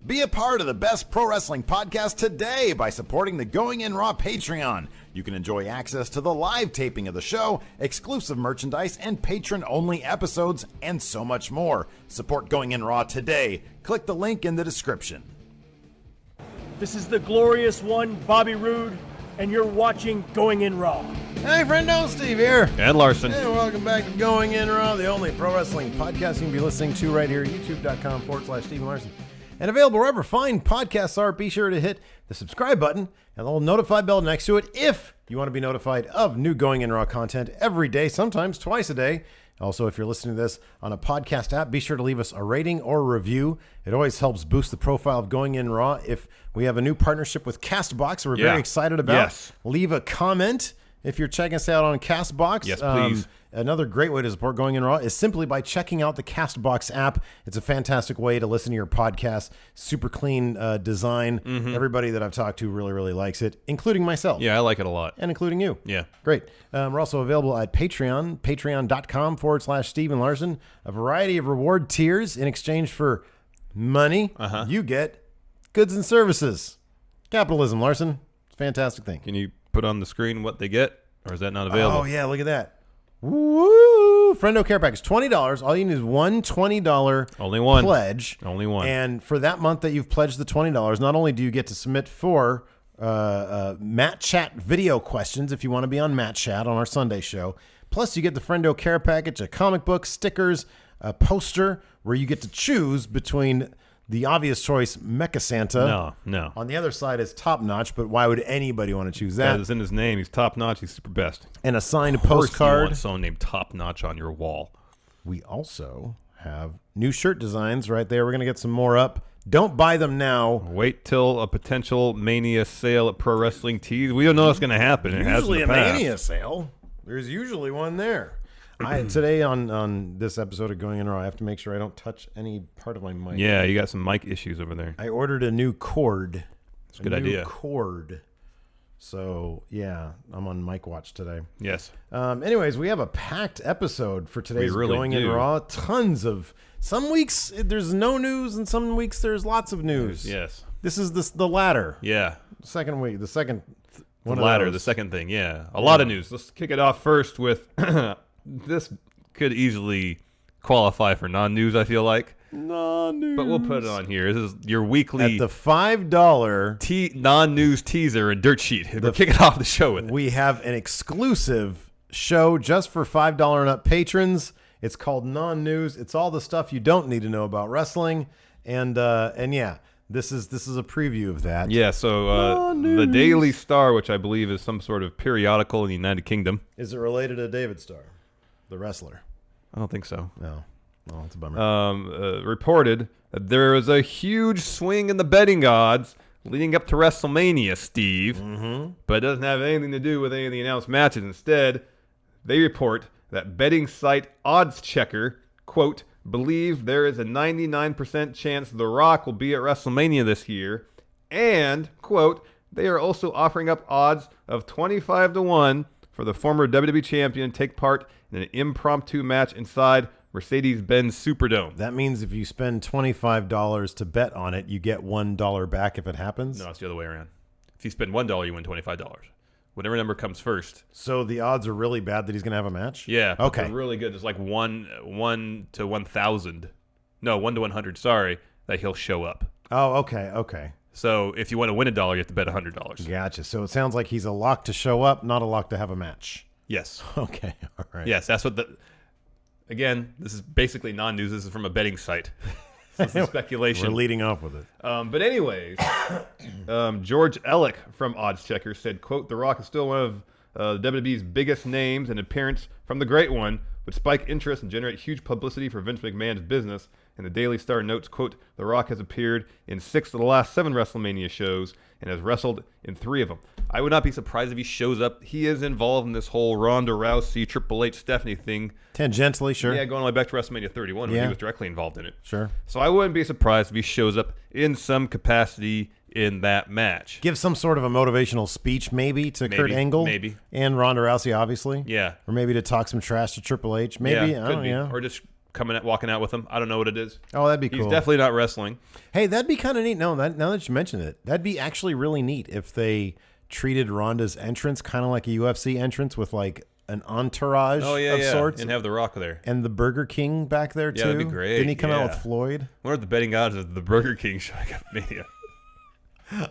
Be a part of the best pro wrestling podcast today by supporting the Going In Raw Patreon. You can enjoy access to the live taping of the show, exclusive merchandise, and patron-only episodes, and so much more. Support Going In Raw today. Click the link in the description. This is the glorious one, Bobby Roode, and you're watching Going In Raw. Hey, friendo, Steve here. And Larson. Hey, welcome back to Going In Raw, the only pro wrestling podcast you can be listening to right here, youtube.com/Stephen Larson. And available wherever fine podcasts are. Be sure to hit the subscribe button and the little notify bell next to it if you want to be notified of new Going In Raw content every day, sometimes twice a day. Also, if you're listening to this on a podcast app, be sure to leave us a rating or a review. It always helps boost the profile of Going In Raw. If we have a new partnership with CastBox we're very excited about, leave a comment if you're checking us out on CastBox. Yes, please. Another great way to support Going In Raw is simply by checking out the CastBox app. It's a fantastic way to listen to your podcast. Super clean design. Mm-hmm. Everybody that I've talked to really, really likes it, including myself. Yeah, I like it a lot. And including you. Yeah. Great. We're also available at Patreon, patreon.com/Stephen Larson. A variety of reward tiers in exchange for money. You get goods and services. Capitalism, Larson. It's a fantastic thing. Can you put on the screen what they get, or is that not available? Oh, yeah, look at that. Woo! Friendo Care Package, $20. All you need is one $20 Only one pledge. Only one. And for that month that you've pledged the $20, not only do you get to submit 4 Matt Chat video questions if you want to be on Matt Chat on our Sunday show, plus you get the Friendo Care Package, a comic book, stickers, a poster where you get to choose between the obvious choice, Mecha Santa. No. On the other side is Top Notch, but why would anybody want to choose that? It's in his name. He's top notch. He's super best. And a signed Of course postcard. You want someone named Top Notch on your wall. We also have new shirt designs right there. We're going to get some more up. Don't buy them now. Wait till a potential Mania sale at Pro Wrestling Tees. We don't know what's going to happen. It has in Usually the a past. Mania sale. There's usually one there. Today on this episode of Going In Raw, I have to make sure I don't touch any part of my mic. Yeah, you got some mic issues over there. I ordered a new cord. It's a good idea. Cord. So, yeah, I'm on mic watch today. Yes. Anyways, we have a packed episode for today's We really Going In do. Raw. Tons of... Some weeks there's no news, and some weeks there's lots of news. Yes. This is the latter. Yeah. Second week. The second The one of latter, those. the second thing, yeah. A lot of news. Let's kick it off first with... This could easily qualify for non-news, I feel like. Non-news. But we'll put it on here. This is your weekly At the $5... non-news teaser and dirt sheet. We're kicking off the show with it. We have an exclusive show just for $5 and up patrons. It's called Non-News. It's all the stuff you don't need to know about wrestling. And yeah, this is a preview of that. Yeah, so the Daily Star, which I believe is some sort of periodical in the United Kingdom. Is it related to David Starr, the wrestler? I don't think so. No. Oh, it's a bummer. Reported that there was a huge swing in the betting odds leading up to WrestleMania, Steve. Mm-hmm. But it doesn't have anything to do with any of the announced matches. Instead, they report that betting site Odds Checker, quote, believe there is a 99% chance The Rock will be at WrestleMania this year. And, quote, they are also offering up odds of 25-1 for the former WWE champion to take part in an impromptu match inside Mercedes-Benz Superdome. That means if you spend $25 to bet on it, you get $1 back if it happens? No, it's the other way around. If you spend $1, you win $25. Whatever number comes first. So the odds are really bad that he's going to have a match? Yeah. Okay. They're really good. It's like 1 to 1,000. No, 1 to 100, sorry, that he'll show up. Oh, okay. So if you want to win $1, you have to bet $100. Gotcha. So it sounds like he's a lock to show up, not a lock to have a match. Yes. Okay. All right. Yes, that's what again, this is basically non-news. This is from a betting site. This is speculation. We're leading off with it. But anyways, George Ellick from Odds Checker said, quote, The Rock is still one of WWE's biggest names. An appearance from the Great One would spike interest and generate huge publicity for Vince McMahon's business. And the Daily Star notes, quote, The Rock has appeared in 6 of the last 7 WrestleMania shows and has wrestled in 3 of them. I would not be surprised if he shows up. He is involved in this whole Ronda Rousey, Triple H, Stephanie thing. Tangentially, sure. Yeah, going all the way back to WrestleMania 31 when he was directly involved in it. Sure. So I wouldn't be surprised if he shows up in some capacity in that match. Give some sort of a motivational speech, maybe, to Kurt Angle. Maybe. And Ronda Rousey, obviously. Yeah. Or maybe to talk some trash to Triple H. Maybe. Yeah, I don't know. Or just walking out with him. I don't know what it is. Oh, that'd be cool. He's definitely not wrestling. Hey, that'd be kind of neat. No, now that you mention it, that'd be actually really neat if they treated Ronda's entrance kind of like a UFC entrance with like an entourage of sorts. And have The Rock there. And the Burger King back there, too. Yeah, that'd be great. Didn't he come out with Floyd? I wonder if the betting odds of the Burger King showing up at Mania.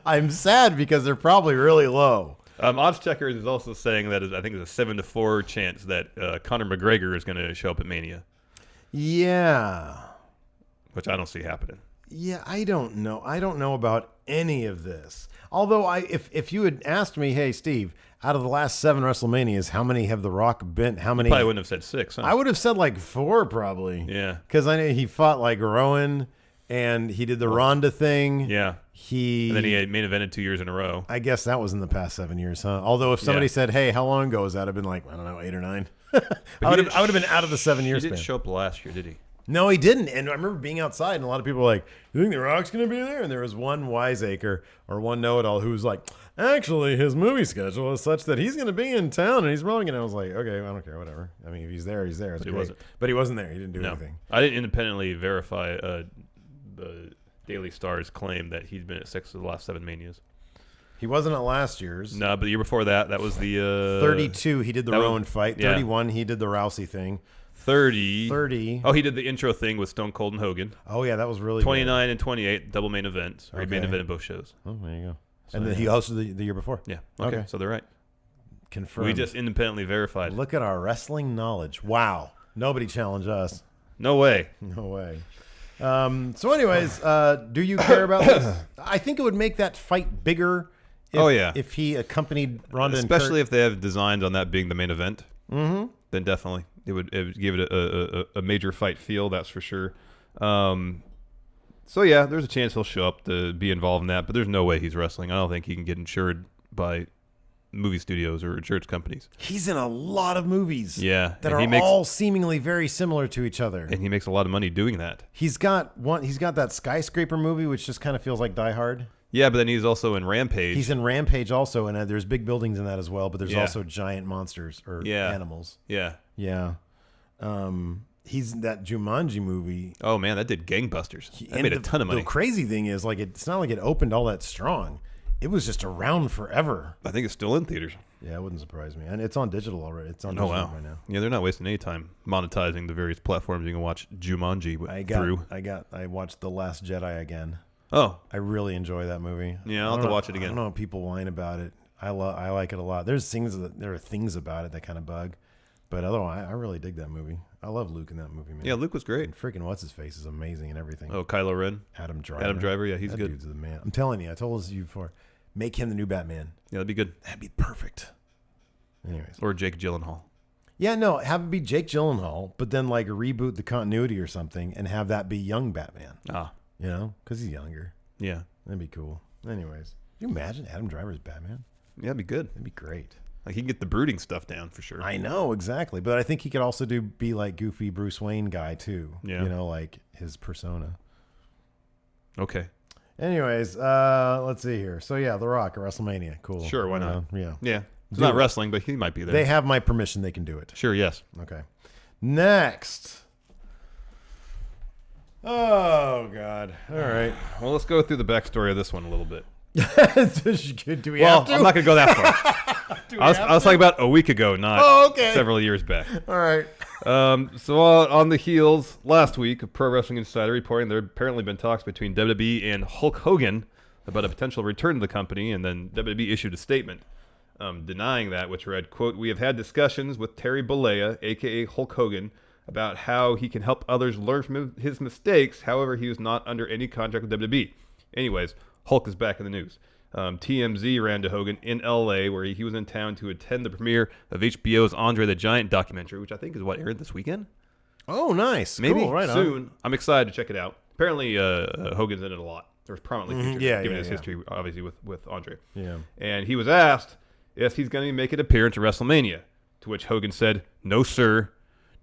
I'm sad because they're probably really low. Odds Checkers is also saying that I think it's a 7-4 chance that Conor McGregor is going to show up at Mania. Yeah. Which I don't see happening. Yeah, I don't know. I don't know about any of this. Although, if you had asked me, hey, Steve, out of the last 7 WrestleManias, how many have The Rock been? How many? You probably wouldn't have said 6, huh? I would have said like 4 probably. Yeah. Because I know he fought like Rowan and he did the Ronda thing. Yeah. And then he had main evented 2 years in a row. I guess that was in the past 7 years, huh? Although if somebody said, hey, how long ago was that? I'd been like, I don't know, 8 or 9. I would have been out of the 7 years He didn't span. show up last year, did he? No, he didn't. And I remember being outside, and a lot of people were like, you think The Rock's going to be there? And there was one wiseacre or one know-it-all who was like, actually, his movie schedule is such that he's going to be in town, and he's rolling. And I was like, okay, I don't care, whatever. I mean, if he's there, he's there. It's great. But he wasn't there. He didn't do anything. I didn't independently verify the Daily Star's claim that he's been at 6 of the last 7 Manias. He wasn't at last year's. No, but the year before that was the... 32, he did the Rowan fight. 31, he did the Rousey thing. 30. Oh, he did the intro thing with Stone Cold and Hogan. Oh, yeah, that was really 29 and 28, double main events. Or he main evented both shows. Oh, there you go. So, and then he hosted the year before. Yeah. Okay. So they're right. Confirmed. We just independently verified. Look at our wrestling knowledge. Wow. Nobody challenged us. No way. No way. So anyways, do you care about this? I think it would make that fight bigger if he accompanied Ronda especially if they have designs on that being the main event. Mm-hmm. Then definitely. It would give it a major fight feel, that's for sure. So, yeah, there's a chance he'll show up to be involved in that, but there's no way he's wrestling. I don't think he can get insured by movie studios or insurance companies. He's in a lot of movies that are all seemingly very similar to each other. And he makes a lot of money doing that. He's got that skyscraper movie, which just kind of feels like Die Hard. Yeah, but then he's also in Rampage. He's in Rampage also, and there's big buildings in that as well, but there's also giant monsters or animals. Yeah. Yeah. He's in that Jumanji movie. Oh, man, that did gangbusters. That made a ton of money. The crazy thing is, like, it's not like it opened all that strong. It was just around forever. I think it's still in theaters. Yeah, it wouldn't surprise me. And it's on digital already. It's on digital right now. Yeah, they're not wasting any time monetizing the various platforms you can watch Jumanji through. I watched The Last Jedi again. Oh. I really enjoy that movie. Yeah, I'll have to watch it again. I don't know what people whine about it. I like it a lot. There are things about it that kind of bug. But otherwise, I really dig that movie. I love Luke in that movie, man. Yeah, Luke was great. And freaking what's-his-face is amazing and everything. Oh, Kylo Ren? Adam Driver. Yeah, he's that good. Dude's the man. I'm telling you, I told you before. Make him the new Batman. Yeah, that'd be good. That'd be perfect. Anyways. Or Jake Gyllenhaal. Yeah, no, have it be Jake Gyllenhaal, but then like reboot the continuity or something and have that be young Batman. Ah. You know? Because he's younger. Yeah. That'd be cool. Anyways. Can you imagine Adam Driver's Batman? Yeah, that'd be good. That'd be great. Like, he can get the brooding stuff down for sure. I know, exactly. But I think he could also be like goofy Bruce Wayne guy, too. Yeah. You know, like his persona. Okay. Anyways, let's see here. So, yeah, The Rock at WrestleMania. Cool. Sure, why not? Yeah. Yeah. It's not wrestling, but he might be there. They have my permission. They can do it. Sure, yes. Okay. Next. Oh, God. All right. Well, let's go through the backstory of this one a little bit. Do we have to? I'm not going to go that far. I was talking about a week ago, not several years back. All right. So on the heels last week of Pro Wrestling Insider reporting there had apparently been talks between WWE and Hulk Hogan about a potential return to the company, and then WWE issued a statement denying that, which read, quote, "We have had discussions with Terry Bollea, a.k.a. Hulk Hogan, about how he can help others learn from his mistakes. However, he was not under any contract with WWE." Anyways, Hulk is back in the news. TMZ ran to Hogan in L.A., where he was in town to attend the premiere of HBO's Andre the Giant documentary, which I think is what aired this weekend. Oh, nice. Maybe cool. Right soon. On. I'm excited to check it out. Apparently, Hogan's in it a lot. There's prominently featured, given his history, obviously, with Andre. Yeah. And he was asked if he's going to make an appearance at WrestleMania, to which Hogan said, "No, sir.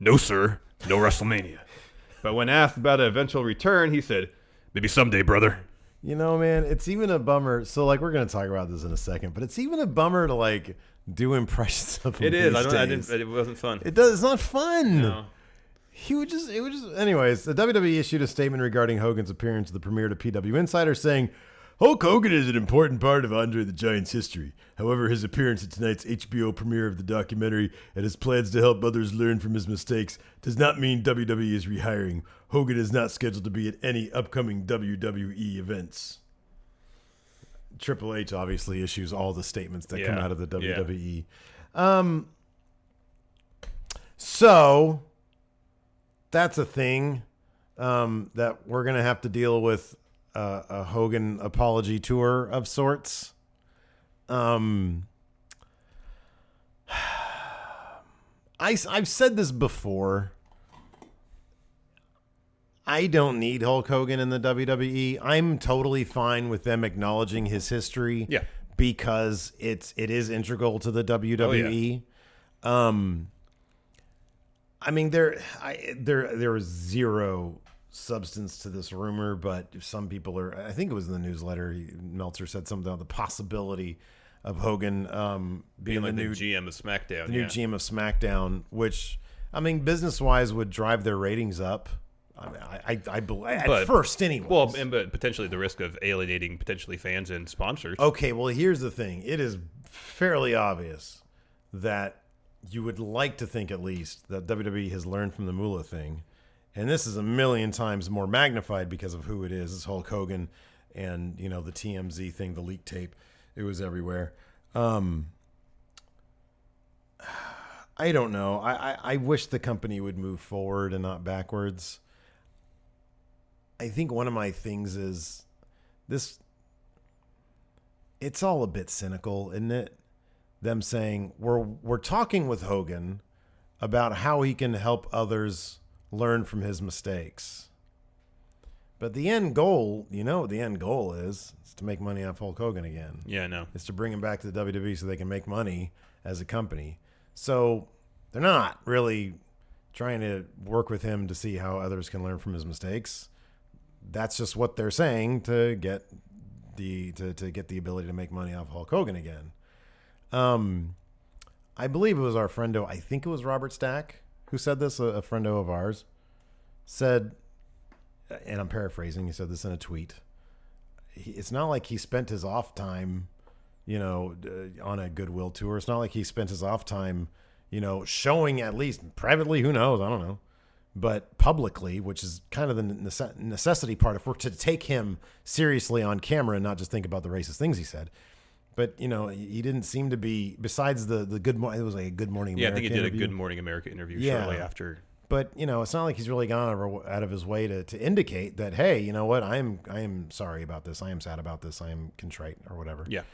No, sir. No WrestleMania." But when asked about an eventual return, he said, "Maybe someday, brother." You know, man, it's even a bummer. So, like, we're going to talk about this in a second, but it's even a bummer to, like, do impressions of him. It is. It wasn't fun. It's not fun. No. Anyways, the WWE issued a statement regarding Hogan's appearance at the premiere to PW Insider saying, Hulk Hogan is an important part of Andre the Giant's history. However, his appearance at tonight's HBO premiere of the documentary and his plans to help others learn from his mistakes does not mean WWE is rehiring. Hogan is not scheduled to be at any upcoming WWE events. Triple H obviously issues all the statements that come out of the WWE. So that's a thing that we're going to have to deal with. A Hogan apology tour of sorts. I've said this before. I don't need Hulk Hogan in the WWE. I'm totally fine with them acknowledging his history. Yeah. Because it is integral to the WWE. Oh, yeah. I mean, there was zero substance to this rumor, but some people are, I think it was in the newsletter, Meltzer said something about the possibility of Hogan being like the new GM of SmackDown. The new GM of SmackDown, which, I mean, business-wise would drive their ratings up. I believe, at first anyway. Well, but potentially the risk of alienating potentially fans and sponsors. Okay, well, here's the thing. It is fairly obvious that you would like to think at least that WWE has learned from the Moolah thing. And this is a million times more magnified because of who it is. It's Hulk Hogan and, the TMZ thing, the leak tape. It was everywhere. I don't know. I wish the company would move forward and not backwards. I think one of my things is this. It's all a bit cynical, isn't it? Them saying we're talking with Hogan about how he can help others learn from his mistakes. But the end goal, what the end goal is? It's to make money off Hulk Hogan again. Yeah, I know. It's to bring him back to the WWE so they can make money as a company. So they're not really trying to work with him to see how others can learn from his mistakes. That's just what they're saying to get the ability to make money off Hulk Hogan again. I believe it was our friendo, I think it was Robert Stack, who said this, a friendo of ours, said, and I'm paraphrasing, he said this in a tweet, it's not like he spent his off time, on a goodwill tour. It's not like he spent his off time, showing, at least privately, who knows, I don't know, but publicly, which is kind of the necessity part if we're to take him seriously on camera and not just think about the racist things he said. But, he didn't seem to be, besides the Good Morning, it was like a Good Morning America interview. Yeah, I think he did interview. a Good Morning America interview shortly after. But, it's not like he's really gone out of his way to indicate that, hey, you know what, I am sorry about this. I am sad about this. I am contrite or whatever. Yeah.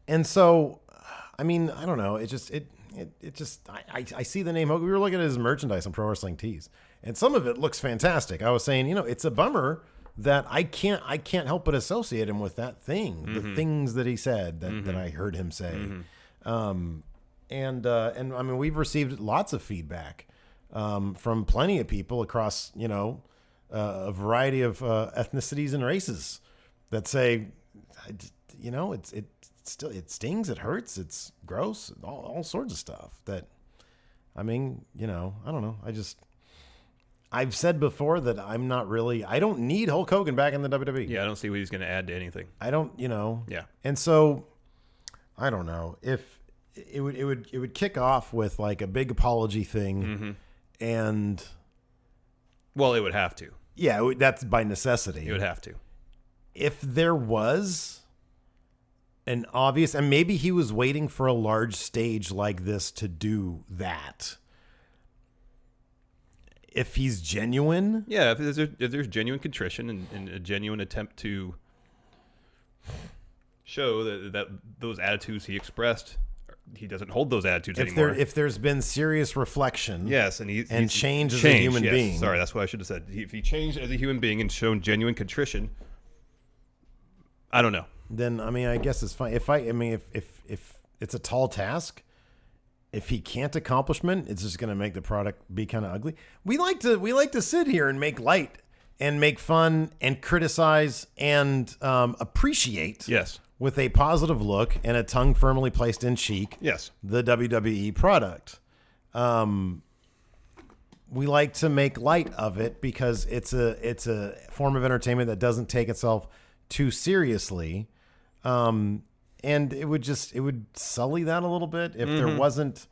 And so, I mean, I don't know. I see the name Hogan. We were looking at his merchandise on Pro Wrestling Tees, and some of it looks fantastic. I was saying, it's a bummer that I can't help but associate him with that thing, the things that he said that I heard him say. And I mean, we've received lots of feedback from plenty of people across, a variety of ethnicities and races that say, it stings, it hurts, it's gross, all sorts of stuff. That, I mean, I don't know. I've said before that I don't need Hulk Hogan back in the WWE. Yeah, I don't see what he's going to add to anything. I don't, Yeah. And so, I don't know if it would kick off with like a big apology thing, and well, it would have to. Yeah, that's by necessity. It would have to. If there was an obvious, and maybe he was waiting for a large stage like this to do that. If he's genuine, yeah. If there's genuine contrition and a genuine attempt to show that those attitudes he expressed, he doesn't hold those attitudes anymore. If there's been serious reflection, yes, and he's changed as a human being. Sorry, that's what I should have said. If he changed as a human being and shown genuine contrition, I don't know. Then I mean, I guess it's fine. If it's a tall task. If he can't accomplishment, it's just going to make the product be kind of ugly. We like to sit here and make light and make fun and criticize and appreciate. Yes. With a positive look and a tongue firmly placed in cheek. Yes. The WWE product. we like to make light of it because it's a form of entertainment that doesn't take itself too seriously. And it would sully that a little bit if there wasn't,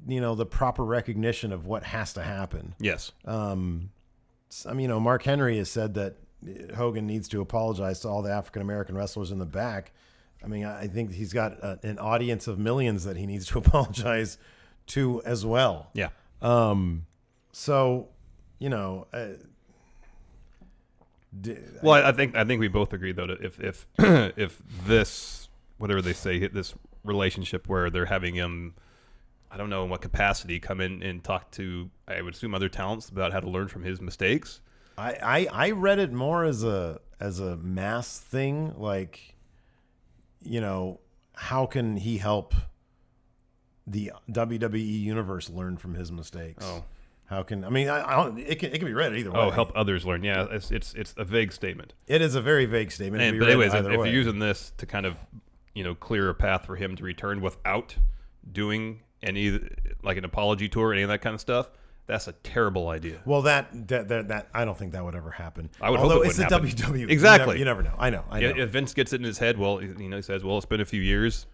the proper recognition of what has to happen. Yes. Mark Henry has said that Hogan needs to apologize to all the African-American wrestlers in the back. I mean, I think he's got an audience of millions that he needs to apologize to as well. Yeah. So, well, I think we both agree though that if if this, whatever they say, this relationship where they're having him, I don't know in what capacity, come in and talk to, I would assume, other talents about how to learn from his mistakes. I read it more as a mass thing, like, how can he help the WWE universe learn from his mistakes? Oh, how can it can be read either way. Oh, help others learn. Yeah, it's a vague statement. It is a very vague statement. But anyways, if you're using this to kind of clear a path for him to return without doing any like an apology tour, any of that kind of stuff, that's a terrible idea. Well, that I don't think that would ever happen. I would hope it wouldn't happen. It's the WWE. Exactly. You never know. I know. If Vince gets it in his head, well, he says, well, it's been a few years.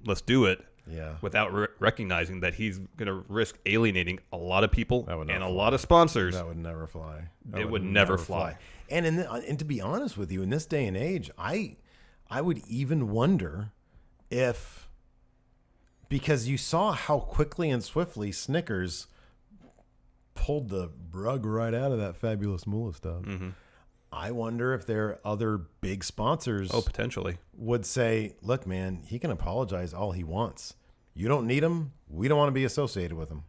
Let's do it. Yeah. Without recognizing that he's going to risk alienating a lot of people and a fly. lot of sponsors. That would never fly. It would never fly. And to be honest with you, in this day and age, I would even wonder if, because you saw how quickly and swiftly Snickers pulled the rug right out of that Fabulous Moolah stuff. Mm-hmm. I wonder if there are other big sponsors. Oh, potentially. Would say, look, man, he can apologize all he wants. You don't need him. We don't want to be associated with him.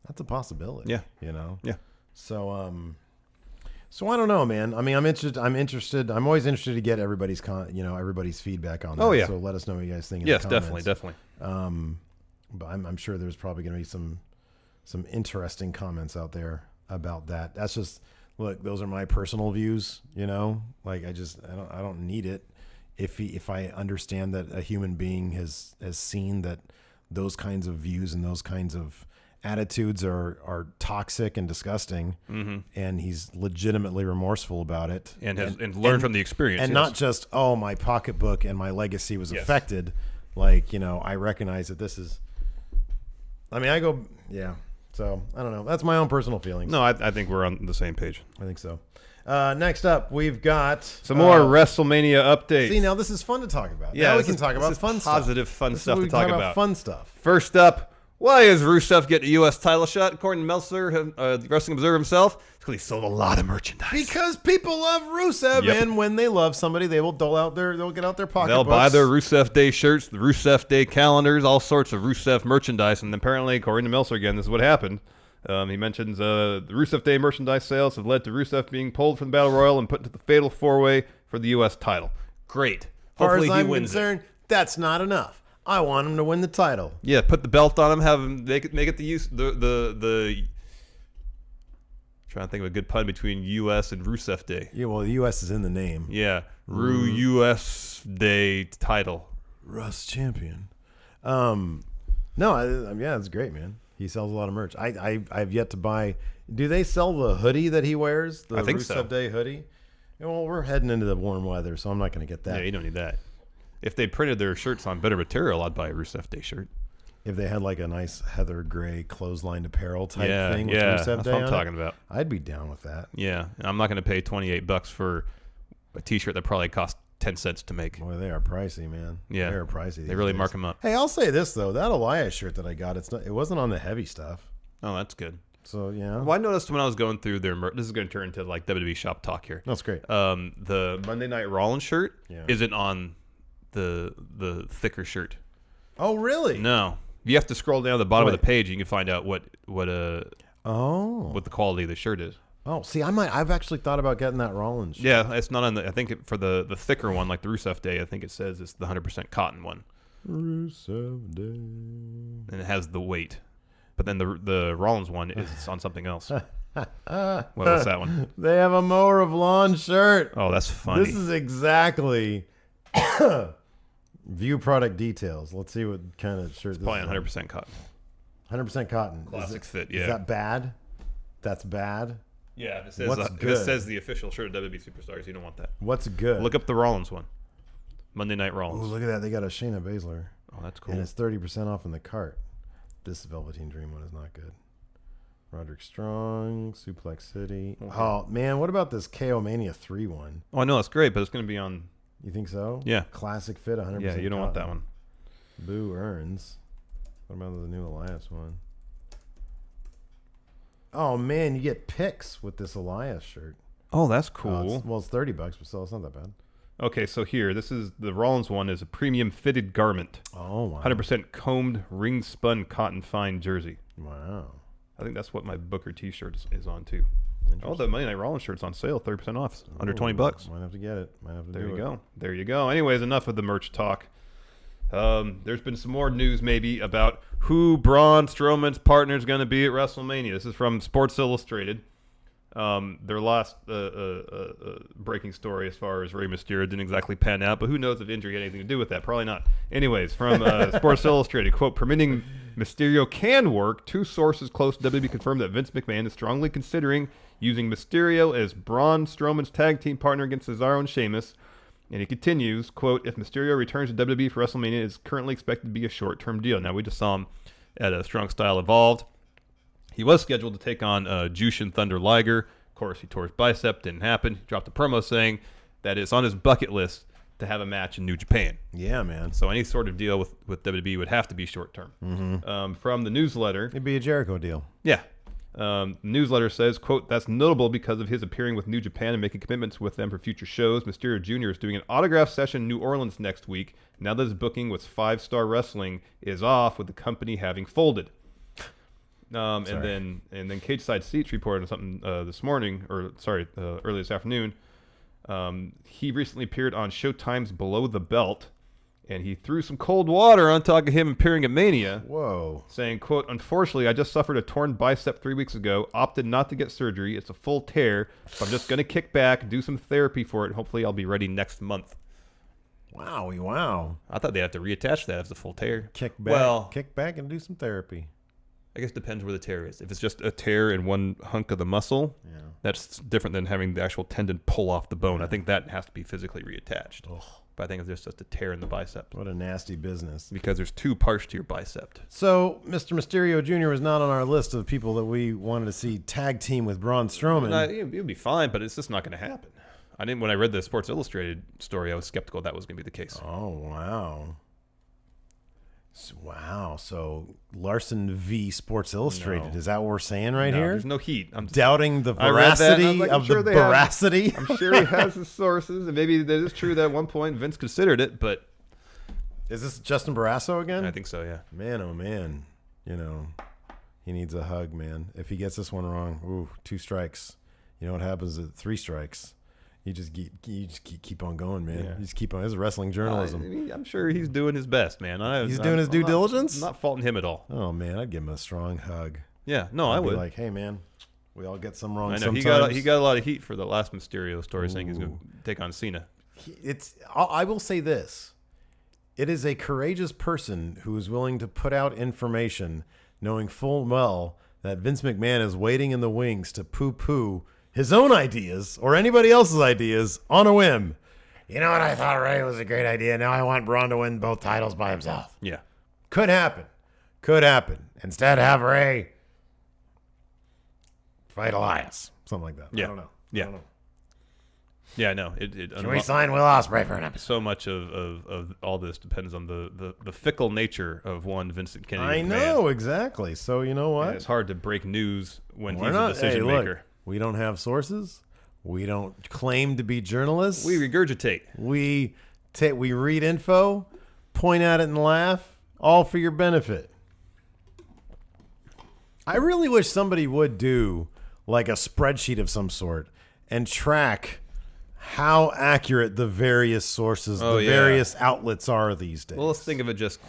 That's a possibility. Yeah. Yeah. So, so I don't know, man. I mean, I'm interested. I'm always interested to get everybody's everybody's feedback on that. Oh, yeah. So let us know what you guys think. Yes, in the comments. definitely. But I'm sure there's probably going to be some interesting comments out there about that. That's just, look, those are my personal views, like I don't need it. If I understand that a human being has seen that those kinds of views and those kinds of attitudes are toxic and disgusting, and he's legitimately remorseful about it and learned from the experience, and not just, oh, my pocketbook and my legacy was affected. Like, I recognize that this is, so I don't know. That's my own personal feelings. No, I think we're on the same page. I think so. Next up, we've got some more WrestleMania updates. See, now this is fun to talk about. Yeah, now we can talk about fun stuff. Positive, fun stuff to talk about. Fun stuff. First up, why is Rusev getting a U.S. title shot? According to Meltzer, the Wrestling Observer himself, it's because he sold a lot of merchandise. Because people love Rusev, and when they love somebody, they will they'll get out their pocketbooks. They'll buy their Rusev Day shirts, the Rusev Day calendars, all sorts of Rusev merchandise. And apparently, according to Meltzer again, this is what happened. He mentions the Rusev Day merchandise sales have led to Rusev being pulled from the Battle Royal and put into the Fatal 4-Way for the U.S. title. Great. Hopefully he wins. As concerned, that's not enough. I want him to win the title. Yeah, put the belt on him. Have him make it the trying to think of a good pun between U.S. and Rusev Day. Yeah, well, the U.S. is in the name. Yeah, U.S. Day title. Russ champion. No, it's great, man. He sells a lot of merch. I've yet to buy. Do they sell the hoodie that he wears? The I think Rusev so. Day hoodie. Well, we're heading into the warm weather, so I'm not going to get that. Yeah, you don't need that. If they printed their shirts on better material, I'd buy a Rusev Day shirt. If they had like a nice heather gray clotheslined apparel type thing with Rusev Day that's what I'm talking about. I'd be down with that. Yeah, I'm not going to pay $28 for a T-shirt that probably cost 10 cents to make. Boy, they are pricey, man. Yeah, they are pricey. They really mark them up. Hey, I'll say this though: that Elias shirt that I got, it wasn't on the heavy stuff. Oh, that's good. So yeah. Well, I noticed when I was going through their merch. This is going to turn into like WWE shop talk here. That's great. The Monday Night Rollins shirt isn't on the thicker shirt. Oh, really? No. You have to scroll down to the bottom of the page and you can find out what the quality of the shirt is. Oh, see, I've actually thought about getting that Rollins shirt. Yeah, it's not on the. I think for the thicker one, like the Rusev Day, I think it says it's the 100% cotton one. Rusev Day. And it has the weight. But then the Rollins one is on something else. What's that one? They have a Mower of Lawn shirt. Oh, that's funny. This is exactly view product details. Let's see what kind of shirt this probably is. 100% cotton. 100% cotton. Classic fit, yeah. Is that bad? That's bad? Yeah, if What's it says the official shirt of WWE Superstars, you don't want that. What's good? Look up the Rollins one. Monday Night Rollins. Ooh, look at that. They got a Shayna Baszler. Oh, that's cool. And it's 30% off in the cart. This Velveteen Dream one is not good. Roderick Strong, Suplex City. Okay. Oh, man, what about this KO Mania 3 one? Oh, I know, it's great, but it's going to be on... You think so? Yeah. Classic fit, 100%. Yeah, you don't want that one. Boo earns. What about the new Elias one? Oh, man, you get picks with this Elias shirt. Oh, that's cool. It's $30, but still, it's not that bad. Okay, so here, this is the Rollins one is a premium fitted garment. Oh, wow. 100% combed, ring spun cotton fine jersey. Wow. I think that's what my Booker T-shirt is on too. Oh, the Monday Night Rollins shirt's on sale, 30% off, under $20. Might have to get it. Might have to there do you it. go. There you go. Anyways, enough of the merch talk. There's been some more news maybe about who Braun Strowman's partner is going to be at WrestleMania. This is from Sports Illustrated. Their last breaking story as far as Rey Mysterio didn't exactly pan out, but who knows if injury had anything to do with that? Probably not. Anyways, from Sports Illustrated, quote, permitting Mysterio can work. Two sources close to WWE confirmed that Vince McMahon is strongly considering using Mysterio as Braun Strowman's tag team partner against Cesaro and Sheamus. And he continues, quote, if Mysterio returns to WWE for WrestleMania, it is currently expected to be a short-term deal. Now, we just saw him at a Strong Style Evolved. He was scheduled to take on Jushin Thunder Liger. Of course, he tore his bicep. Didn't happen. He dropped a promo saying that it's on his bucket list to have a match in New Japan. Yeah, man. So any sort of deal with WWE would have to be short-term. Mm-hmm. From the newsletter. It'd be a Jericho deal. Yeah. The newsletter says, quote, that's notable because of his appearing with New Japan and making commitments with them for future shows. Mysterio Jr. is doing an autograph session in New Orleans next week, now that his booking with 5 Star Wrestling is off with the company having folded. And then Cage Side Seats reported on something this morning, early this afternoon. He recently appeared on Showtime's Below the Belt, and he threw some cold water on top of him appearing at Mania. Whoa. Saying, quote, unfortunately, I just suffered a torn bicep 3 weeks ago, opted not to get surgery. It's a full tear, so I'm just going to kick back, do some therapy for it, and hopefully I'll be ready next month. Wowie, wow. I thought they'd have to reattach that if it's a full tear. Kick back and do some therapy. I guess it depends where the tear is. If it's just a tear in one hunk of the muscle, that's different than having the actual tendon pull off the bone. I think that has to be physically reattached. Ugh. But I think it's just a tear in the bicep. What a nasty business. Because there's 2 parts to your bicep. So, Mr. Mysterio Jr. was not on our list of people that we wanted to see tag team with Braun Strowman. It would be fine, but it's just not going to happen. When I read the Sports Illustrated story, I was skeptical that was going to be the case. Oh, wow. Wow. So, Larson v. Sports Illustrated. Is that what we're saying right here? There's no heat. I'm doubting the veracity of the veracity. I'm sure he has his sources, and maybe it is true that at one point Vince considered it, but... Is this Justin Barrasso again? I think so, yeah. Man, oh man. He needs a hug, man. If he gets this one wrong, 2 strikes. You know what happens at 3 strikes? You just keep on going, man. Yeah. You just keep on. This is wrestling journalism. I'm sure he's doing his best, man. He's doing his due diligence? I'm not faulting him at all. Oh, man. I'd give him a strong hug. Yeah. No, I would. Be like, hey, man, we all get some wrong I know. sometimes. He got a lot of heat for the last Mysterio story saying he's going to take on Cena. I will say this. It is a courageous person who is willing to put out information knowing full well that Vince McMahon is waiting in the wings to poo-poo his own ideas or anybody else's ideas on a whim. You know what? I thought Ray was a great idea. Now I want Braun to win both titles by himself. Yeah. Could happen. Instead, have Ray fight Elias. Something like that. Yeah. I don't know. Yeah. I don't know. Yeah, no. Can we sign Will Ospreay for an episode? So much of all this depends on the fickle nature of one Vincent Kennedy. I know, exactly. So you know what? Yeah, it's hard to break news when he's a decision maker. Look, we don't have sources. We don't claim to be journalists. We regurgitate. We read info, point at it and laugh, all for your benefit. I really wish somebody would do like a spreadsheet of some sort and track how accurate the various sources, various outlets are these days. Well, let's think of it just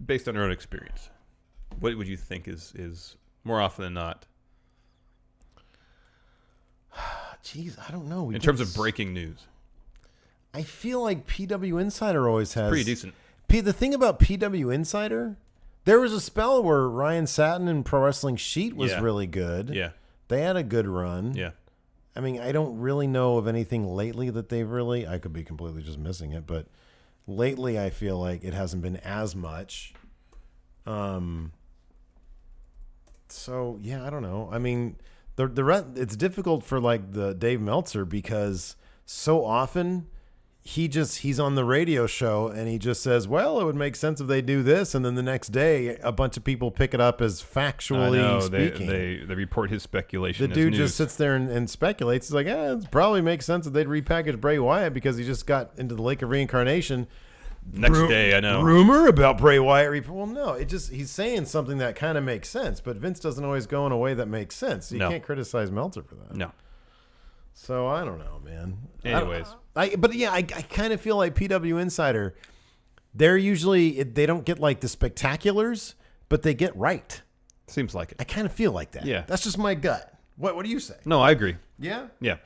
based on your own experience. What would you think is more often than not? Jeez, I don't know. In terms of breaking news. I feel like PW Insider always has... Pretty decent. The thing about PW Insider, There was a spell where Ryan Satin and Pro Wrestling Sheet was really good. Yeah. They had a good run. Yeah. I mean, I don't really know of anything lately that they've really... I could be completely just missing it, but lately I feel like it hasn't been as much. So, yeah, I don't know. I mean, it's difficult for, like, the Dave Meltzer because so often... He's on the radio show and he just says, well, it would make sense if they do this. And then the next day, a bunch of people pick it up as factually speaking. They report his speculation. The dude just sits there and speculates. He's like, it probably makes sense that they'd repackage Bray Wyatt because he just got into the Lake of Reincarnation. Next day, I know. Rumor about Bray Wyatt. Well, no, he's saying something that kind of makes sense, but Vince doesn't always go in a way that makes sense. So you can't criticize Meltzer for that. No. So I don't know, man. Anyways. I kind of feel like PW Insider, they don't get like the spectaculars, but they get right. Seems like it. I kind of feel like that. Yeah. That's just my gut. What do you say? No, I agree. Yeah? Yeah.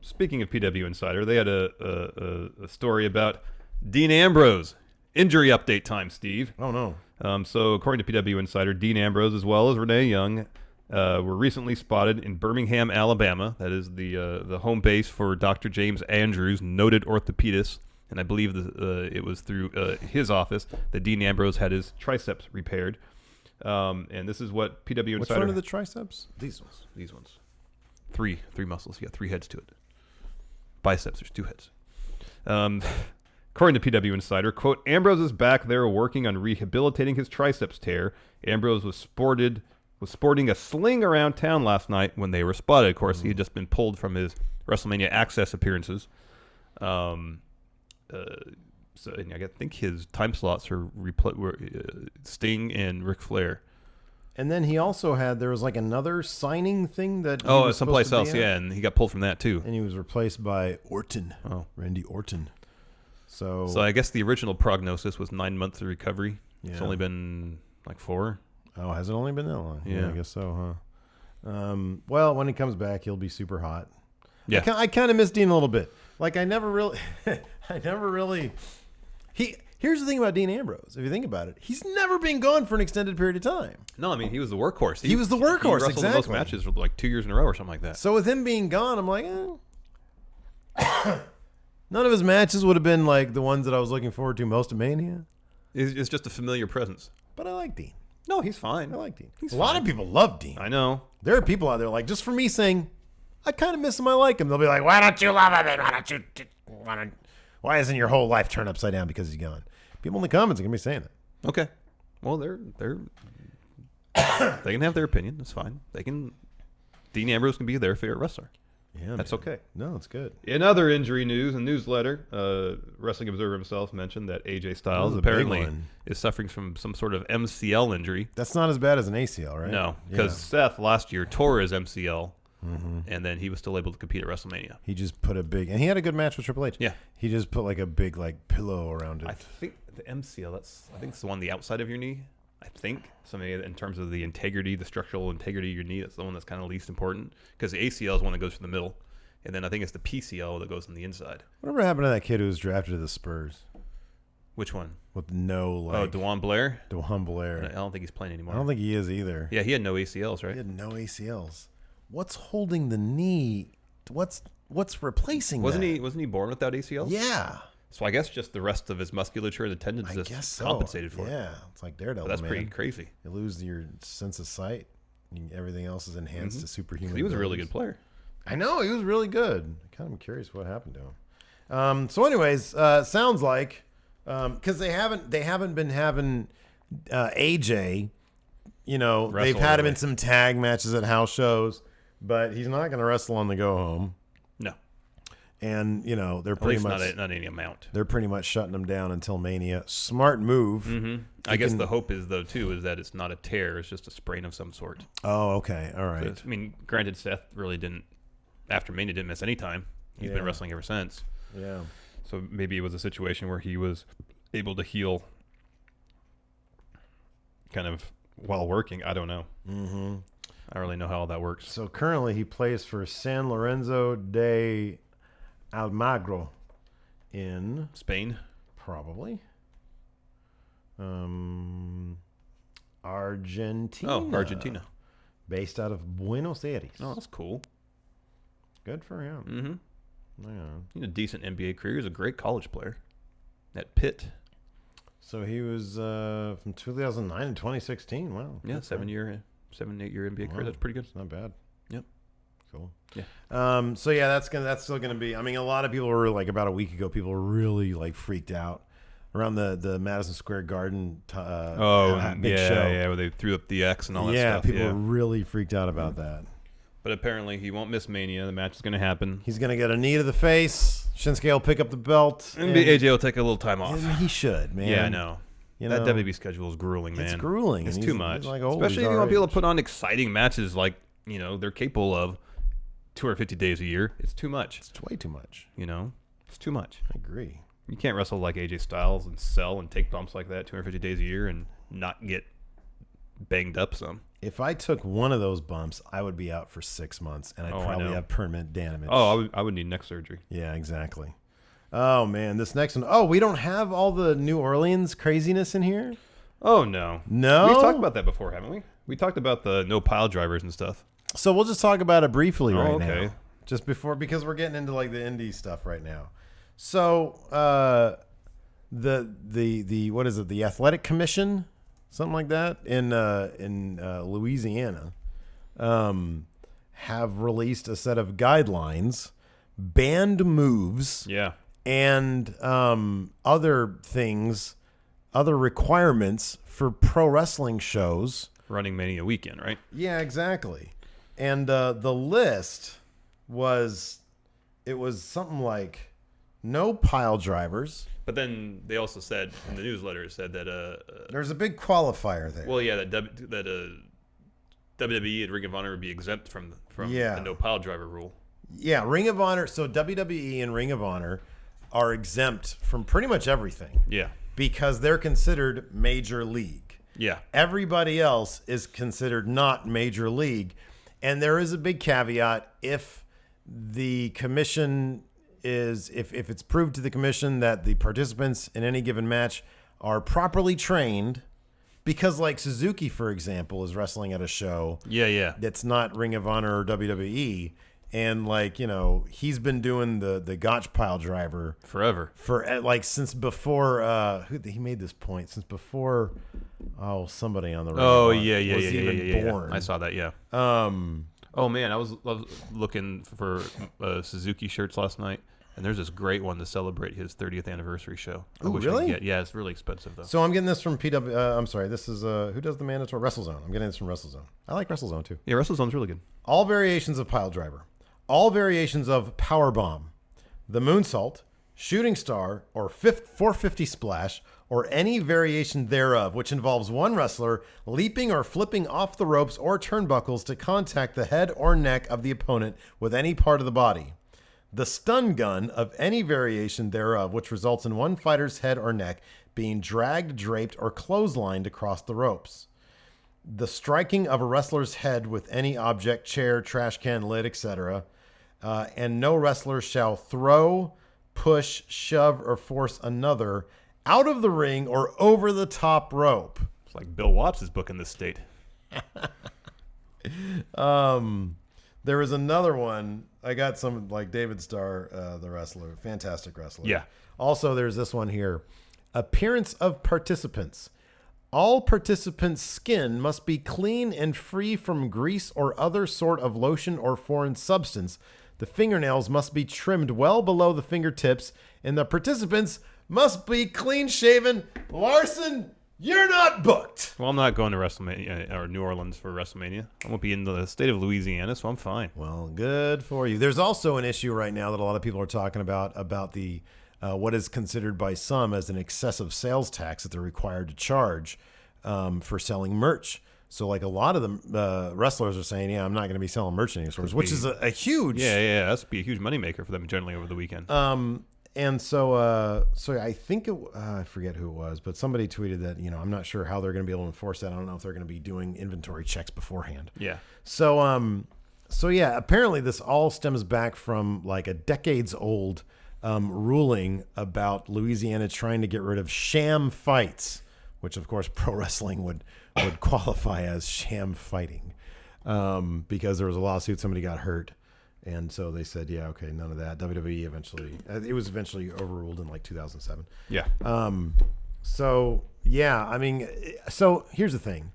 Speaking of PW Insider, they had a story about Dean Ambrose. Injury update time, Steve. Oh, no. So according to PW Insider, Dean Ambrose, as well as Renee Young, were recently spotted in Birmingham, Alabama. That is the home base for Dr. James Andrews, noted orthopedist. And I believe it was through his office that Dean Ambrose had his triceps repaired. And this is what PW Insider... Which one are the triceps? These ones. Three muscles. You got 3 heads to it. Biceps, there's 2 heads. According to PW Insider, quote, Ambrose is back there working on rehabilitating his triceps tear. Ambrose was sporting a sling around town last night when they were spotted. Of course, he had just been pulled from his WrestleMania Access appearances. So and I think his time slots were Sting and Ric Flair. And then he also there was like another signing thing that... someplace else, yeah, and he got pulled from that too. And he was replaced by Orton. Oh. Randy Orton. So I guess the original prognosis was 9 months of recovery. Yeah. It's only been like 4. Oh, has it only been that long? Yeah, I guess so, huh? Well, when he comes back, he'll be super hot. Yeah. I kind of miss Dean a little bit. Like, I never really... Here's the thing about Dean Ambrose. If you think about it, he's never been gone for an extended period of time. No, I mean, he was the workhorse. He was the workhorse, he wrestled exactly. most matches for like 2 years in a row or something like that. So with him being gone, I'm like, none of his matches would have been like the ones that I was looking forward to most of Mania. It's just a familiar presence. But I like Dean. No, he's fine. I like Dean. A lot of people love Dean. I know. There are people out there like, just for me saying, I kind of miss him, I like him. They'll be like, why don't you love him? Why isn't your whole life turned upside down because he's gone? People in the comments are going to be saying that. Okay. Well, they can have their opinion. That's fine. Dean Ambrose can be their favorite wrestler. Yeah, that's okay. No, it's good. In other injury news, a newsletter, Wrestling Observer himself mentioned that AJ Styles apparently is suffering from some sort of MCL injury. That's not as bad as an ACL, right? No, because Seth last year tore his MCL, and then he was still able to compete at WrestleMania. He just put and he had a good match with Triple H. Yeah. He just put like a big pillow around it. I think the MCL, I think it's the one on the outside of your knee. I think something in terms of the integrity, the structural integrity of your knee, that's the one that's kind of least important, because the ACL is one that goes through the middle, and then I think it's the PCL that goes on the inside. Whatever happened to that kid who was drafted to the Spurs? Which one? With no DeJuan Blair? DeJuan Blair. I don't think he's playing anymore. I don't think he is either. Yeah, he had no ACLs, right? He had no ACLs. What's holding the knee? What's replacing Wasn't he born without ACLs? Yeah. So I guess just the rest of his musculature and the tendons compensated for it. Yeah, it's like Daredevil. But that's pretty crazy. You lose your sense of sight. Everything else is enhanced to superhuman. He was a really good player. I know, he was really good. I kind of am curious what happened to him. So, anyways, sounds like because they haven't been having AJ. They've had him in some tag matches at house shows, but he's not going to wrestle on the go home. No. And they're At pretty least much not any amount. They're pretty much shutting him down until Mania. Smart move. Mm-hmm. I guess the hope is that it's not a tear; it's just a sprain of some sort. Oh, okay, all right. So, I mean, granted, Seth really didn't after Mania didn't miss any time. He's been wrestling ever since. Yeah. So maybe it was a situation where he was able to heal, kind of while working. I don't know. Mm-hmm. I don't really know how all that works. So currently he plays for San Lorenzo de Almagro in Spain. Probably. Argentina. Oh, Argentina. Based out of Buenos Aires. Oh, that's cool. Good for him. Mm-hmm. Yeah. He had a decent NBA career. He was a great college player at Pitt. So he was from 2009 to 2016. Wow. Yeah, 8 year NBA career. That's pretty good. It's not bad. Yep. Cool. Yeah. So yeah, that's still gonna be. I mean, a lot of people were like about a week ago. People were really like freaked out around the Madison Square Garden. Big show. Yeah, where they threw up the X and all that Yeah, stuff. people were really freaked out about that. But apparently he won't miss Mania. The match is going to happen. He's gonna get a knee to the face. Shinsuke will pick up the belt. And AJ will take a little time off. And he should, man. Yeah, I know. You That know, WWE schedule is grueling, man. It's grueling. It's and too he's much. like old. Especially He's if you our want people to age. put on exciting matches like, they're capable of 250 days a year. It's too much. It's way too much. It's too much. I agree. You can't wrestle like AJ Styles and sell and take bumps like that 250 days a year and not get banged up some. If I took one of those bumps, I would be out for 6 months, and I'd probably have permanent damage. Oh, I would need neck surgery. Yeah, exactly. Oh, man, this next one. Oh, we don't have all the New Orleans craziness in here? Oh, no. No? We've talked about that before, haven't we? We talked about the no pile drivers and stuff. So we'll just talk about it briefly right okay. now. Just before, because we're getting into like the indie stuff right now. So the what is it? The Athletic Commission, something like that, in Louisiana, have released a set of guidelines, banned moves, Yeah. and other things, other requirements for pro wrestling shows. Running Mania weekend, right? Yeah, exactly. And the list was something like no pile drivers. But then they also said in the newsletter, it said that There's a big qualifier there. well, yeah, that WWE and Ring of Honor would be exempt from Yeah. the no pile driver rule. Yeah, Ring of Honor. So WWE and Ring of Honor are exempt from pretty much everything Yeah. because they're considered major league. Yeah. Everybody else is considered not major league. And there is a big caveat if the commission is, if it's proved to the commission that the participants in any given match are properly trained, because like Suzuki, for example, is wrestling at a show Yeah. that's not Ring of Honor or WWE. And like, he's been doing the Gotch pile driver Forever. for like since before he made this point since before somebody on the Ring Oh of Honor yeah. was even born. I saw that. Yeah. Oh man, I was looking for Suzuki shirts last night, and there's this great one to celebrate his 30th anniversary show. I Ooh, wish really? I could get. Yeah, it's really expensive though. So I'm getting this from PW. I'm sorry, this is who does the mandatory WrestleZone. I'm getting this from WrestleZone. I like WrestleZone too. Yeah, WrestleZone's really good. All variations of pile driver, all variations of power bomb, the moonsault, shooting star, or 450 splash, or any variation thereof, which involves one wrestler leaping or flipping off the ropes or turnbuckles to contact the head or neck of the opponent with any part of the body. The stun gun of any variation thereof, which results in one fighter's head or neck being dragged, draped, or clotheslined across the ropes. The striking of a wrestler's head with any object, chair, trash can, lid, etc. And no wrestler shall throw, push, shove, or force another out of the ring or over the top rope. It's like Bill Watts' book in this state. There was another one. I got some like David Starr, the wrestler, fantastic wrestler. Yeah. Also, there's this one here. Appearance of participants. All participants' skin must be clean and free from grease or other sort of lotion or foreign substance. The fingernails must be trimmed well below the fingertips, and the participants must be clean-shaven. Larson, you're not booked. Well, I'm not going to WrestleMania or New Orleans for WrestleMania. I won't be in the state of Louisiana, so I'm fine. Well, good for you. There's also an issue right now that a lot of people are talking about the what is considered by some as an excessive sales tax that they're required to charge for selling merch. So, like a lot of the wrestlers are saying, "Yeah, I'm not going to be selling merch in any stores," which is a huge, yeah, that's be a huge moneymaker for them generally over the weekend. And so I think I forget who it was, but somebody tweeted that I'm not sure how they're going to be able to enforce that. I don't know if they're going to be doing inventory checks beforehand. Yeah. So yeah, apparently this all stems back from like a decades old ruling about Louisiana trying to get rid of sham fights, which of course pro wrestling would qualify as sham fighting, because there was a lawsuit, somebody got hurt, and so they said, yeah, okay, none of that. WWE eventually, it was eventually overruled in like 2007. Yeah. So yeah, I mean, so here's the thing.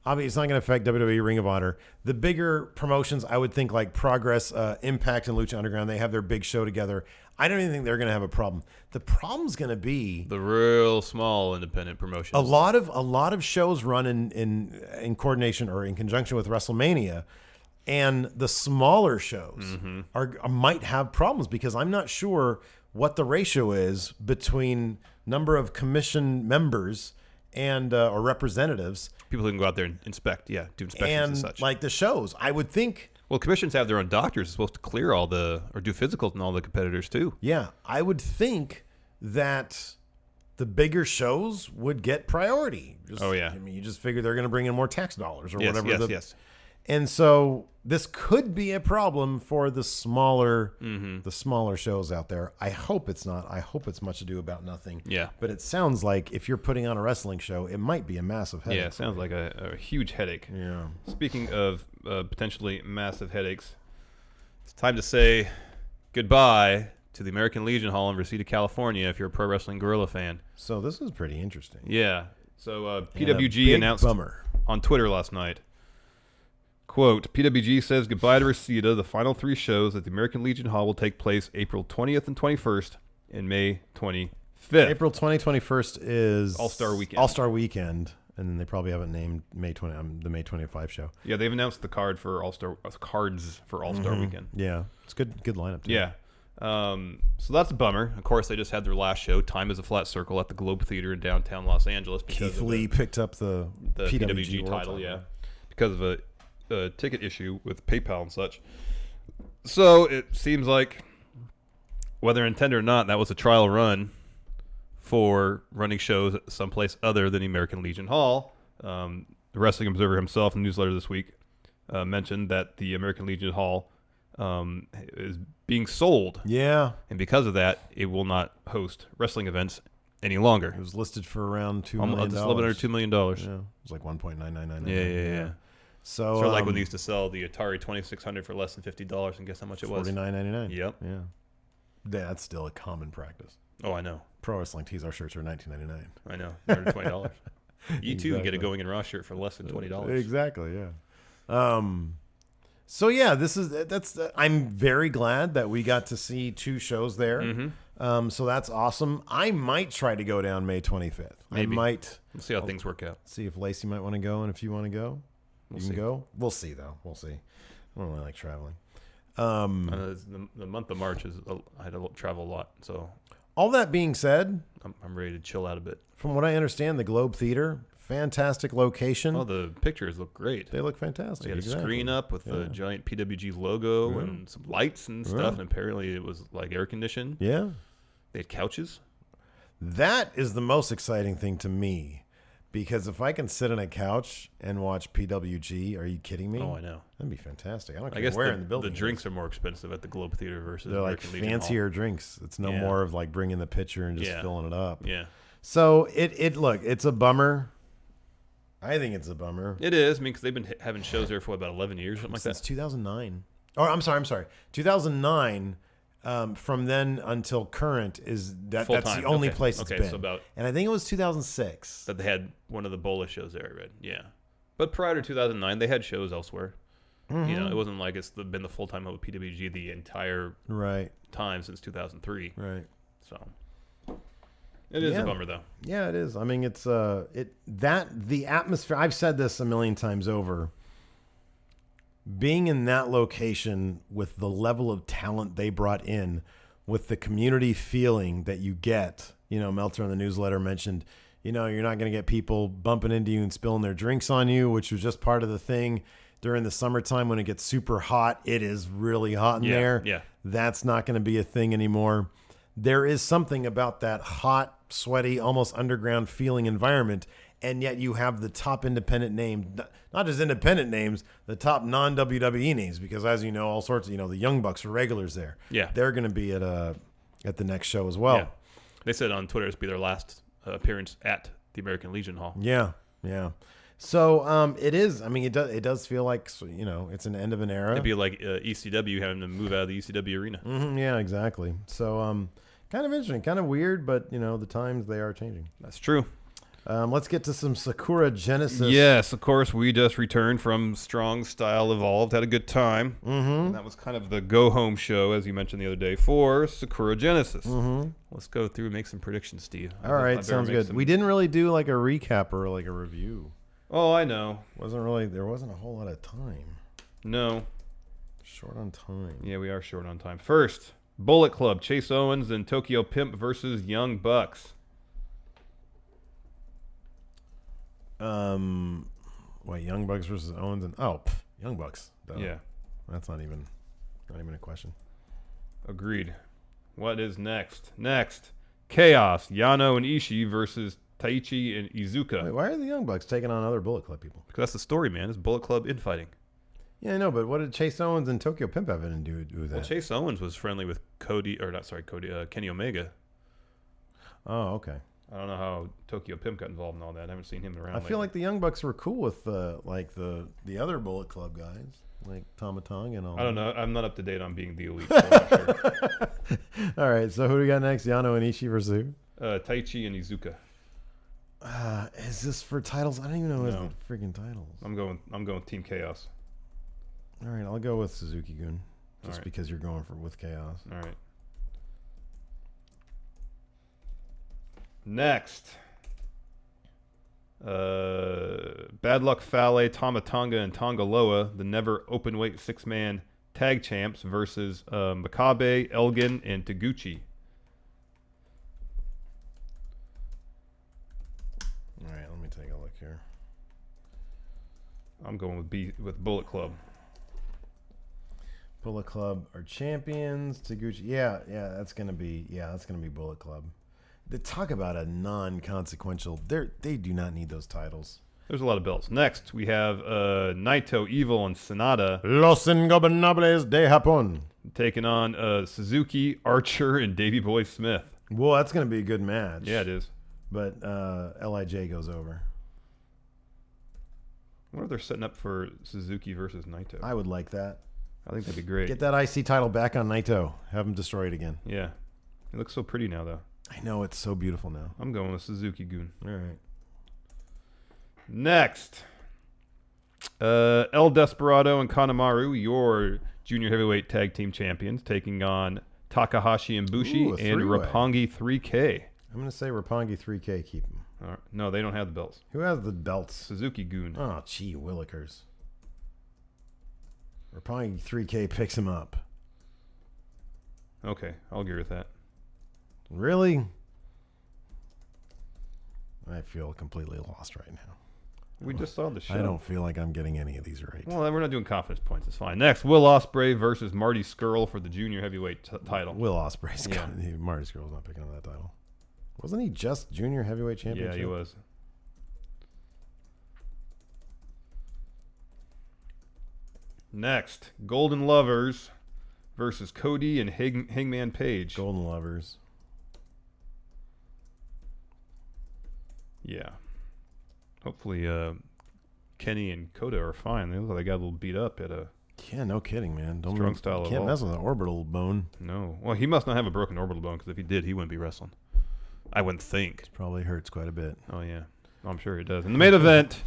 Obviously, it's not going to affect WWE, Ring of Honor. The bigger promotions, I would think, like Progress, Impact, and Lucha Underground, they have their big show together. I don't even think they're going to have a problem. The problem's going to be the real small independent promotions. A lot of shows run in coordination or in conjunction with WrestleMania, and the smaller shows might have problems because I'm not sure what the ratio is between number of commission members and or representatives. People who can go out there and inspect, do inspections and such. Like the shows, I would think. Well, commissions have their own doctors supposed to clear or do physicals and all the competitors too. Yeah, I would think that the bigger shows would get priority. I mean, you just figure they're going to bring in more tax dollars or whatever. Yes. And so this could be a problem for the smaller shows out there. I hope it's not. I hope it's much ado about nothing. Yeah. But it sounds like if you're putting on a wrestling show, it might be a massive headache. Yeah, it sounds like a huge headache. Yeah. Speaking of potentially massive headaches, it's time to say goodbye to the American Legion Hall in Reseda, California, if you're a Pro Wrestling Guerrilla fan. So this is pretty interesting. Yeah. So PWG announced on Twitter last night. Quote, PWG says goodbye to Reseda. The final 3 shows at the American Legion Hall will take place April 20th and 21st and May 25th. April 21st is All-Star Weekend. All-Star Weekend, and then they probably haven't named the May 25 show. Yeah, they've announced the cards for All-Star Weekend. Yeah, it's good lineup too. Yeah. So that's a bummer. Of course, they just had their last show, Time is a Flat Circle, at the Globe Theater in downtown Los Angeles. Keith Lee picked up the PWG title, because of a ticket issue with PayPal and such. So it seems like, whether intended or not, that was a trial run for running shows at someplace other than the American Legion Hall. The Wrestling Observer himself in the newsletter this week mentioned that the American Legion Hall is being sold. Yeah. And because of that, it will not host wrestling events any longer. It was listed for around $2 million. Just a little bit under $2 million. Yeah. It was like 1.999. Yeah. So sort of like when they used to sell the Atari 2600 for less than $50, and guess how much it was? $49.99. Yep. Yeah. That's still a common practice. Oh, I know. Pro Wrestling Tees, our shirts are $19.99. I know. They're $20. You too can get a Going In Raw shirt for less than $20. Exactly. Yeah. So yeah, I'm very glad that we got to see 2 shows there. So that's awesome. I might try to go down May 25th. Maybe. We'll see how things work out. See if Lacey might want to go, and if you want to go, you can go. We'll see, though. We'll see. I don't really like traveling. The month of March I had to travel a lot, so. All that being said, I'm ready to chill out a bit. From what I understand, the Globe Theater, fantastic location. Oh, the pictures look great. They look fantastic. They had a screen up with the giant PWG logo and some lights and stuff, and apparently it was like air conditioned. Yeah. They had couches. That is the most exciting thing to me. Because if I can sit on a couch and watch PWG, are you kidding me? Oh, I know. That'd be fantastic. I don't I care guess where in the building. The drinks are more expensive at the Globe Theater versus they're like American Legion fancier Hall. drinks. It's no more of like bringing the pitcher and just filling it up. Yeah. So look, it's a bummer. I think it's a bummer. It is. I mean, because they've been having shows there for about 11 years, something like that. Since 2009. Or I'm sorry. 2009. From then until current that's the only place it's been. So and I think it was 2006 that they had one of the Bola shows there. I read, but prior to 2009, they had shows elsewhere. It wasn't like it's been the full time of PWG the entire time since 2003. Right. So it is a bummer, though. Yeah, it is. I mean, it's the atmosphere. I've said this a million times over. Being in that location with the level of talent they brought in, with the community feeling that you get, Meltzer in the newsletter mentioned, you're not going to get people bumping into you and spilling their drinks on you, which was just part of the thing during the summertime when it gets super hot. It is really hot in there. Yeah. That's not going to be a thing anymore. There is something about that hot, sweaty, almost underground feeling environment. And yet you have the top independent name, not just independent names, the top non-WWE names, because as you know, all sorts of, the Young Bucks are regulars there. Yeah. They're going to be at the next show as well. Yeah. They said on Twitter it's be their last appearance at the American Legion Hall. Yeah. So it is. I mean, it does feel like, it's an end of an era. It'd be like ECW having to move out of the ECW arena. Mm-hmm, yeah, exactly. So kind of interesting, kind of weird, but the times they are changing. That's true. Let's get to some Sakura Genesis. Yes, of course. We just returned from Strong Style Evolved. Had a good time. Mm-hmm. And that was kind of the go-home show, as you mentioned the other day, for Sakura Genesis. Mm-hmm. Let's go through and make some predictions, Steve. All right, sounds good. We didn't really do like a recap or like a review. Oh, I know. There wasn't a whole lot of time. No. Short on time. Yeah, we are short on time. First, Bullet Club, Chase Owens and Tokyo Pimp versus Young Bucks. Young Bucks versus Owens and Young Bucks. Duh. Yeah. That's not even a question. Agreed. What is next? Next, Chaos, Yano and Ishii versus Taichi and Iizuka. Wait, why are the Young Bucks taking on other Bullet Club people? Because that's the story, man. It's Bullet Club infighting. Yeah, I know, but what did Chase Owens and Tokyo Pimp have to do with that? Well, Chase Owens was friendly with Kenny Omega. Oh, okay. I don't know how Tokyo Pimp got involved in all that. I haven't seen him around. I feel like the Young Bucks were cool with the other Bullet Club guys, like Tamatong and all. I don't know. I'm not up to date on being the elite. So I'm not sure. All right, so who do we got next? Yano and Ishii versus who? Taichi and Iizuka. Is this for titles? I don't even know who's No. the freaking titles. I'm going Team Chaos. All right, I'll go with Suzuki-gun, just right. because you're going with Chaos. All right. Next, Bad Luck Fale, Tamatonga, and Tongaloa, the never open-weight six-man tag champs versus Makabe, Elgin, and Taguchi. All right, let me take a look here. I'm going with Bullet Club. Bullet Club are champions. Taguchi, yeah, that's gonna be Bullet Club. They talk about a non-consequential. They do not need those titles. There's a lot of belts. Next, we have Naito, Evil, and Sonata Los Ingobernables de Japón taking on Suzuki, Archer, and Davey Boy Smith. Well, that's gonna be a good match. Yeah, it is. But Lij goes over. I wonder if they're setting up for Suzuki versus Naito. I would like that. I think that'd be great. Get that IC title back on Naito. Have him destroy it again. Yeah. It looks so pretty now, though. I know, it's so beautiful now. I'm going with Suzuki-gun. All right. Next, El Desperado and Kanemaru, your junior heavyweight tag team champions, taking on Takahashi and Bushi and three-way. Roppongi 3K. I'm going to say Roppongi 3K, keep him. All right. No, they don't have the belts. Who has the belts? Suzuki-gun. Oh, gee willikers. Roppongi 3K picks him up. Okay, I'll agree with that. Really? I feel completely lost right now. We just saw the show. I don't feel like I'm getting any of these right. Well, we're not doing confidence points. It's fine. Next, Will Ospreay versus Marty Scurll for the junior heavyweight title. Will Ospreay's Yeah. Marty Scurll's not picking up that title. Wasn't he just junior heavyweight champion? Yeah, he was. Next, Golden Lovers versus Cody and Hangman Page. Golden Lovers. Yeah. Hopefully, Kenny and Kota are fine. They look like they got a little beat up at a. Yeah, no kidding, man. Strong style You can't evolve. mess with an orbital bone. No. Well, he must not have a broken orbital bone, because if he did, he wouldn't be wrestling. I wouldn't think. Probably hurts quite a bit. Oh, yeah. I'm sure it does. In the main event,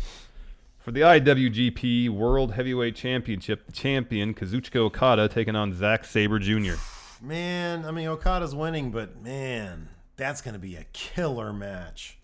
for the IWGP World Heavyweight Championship, the champion, Kazuchika Okada, taking on Zack Sabre Jr. Man, I mean, Okada's winning, but man, that's going to be a killer match.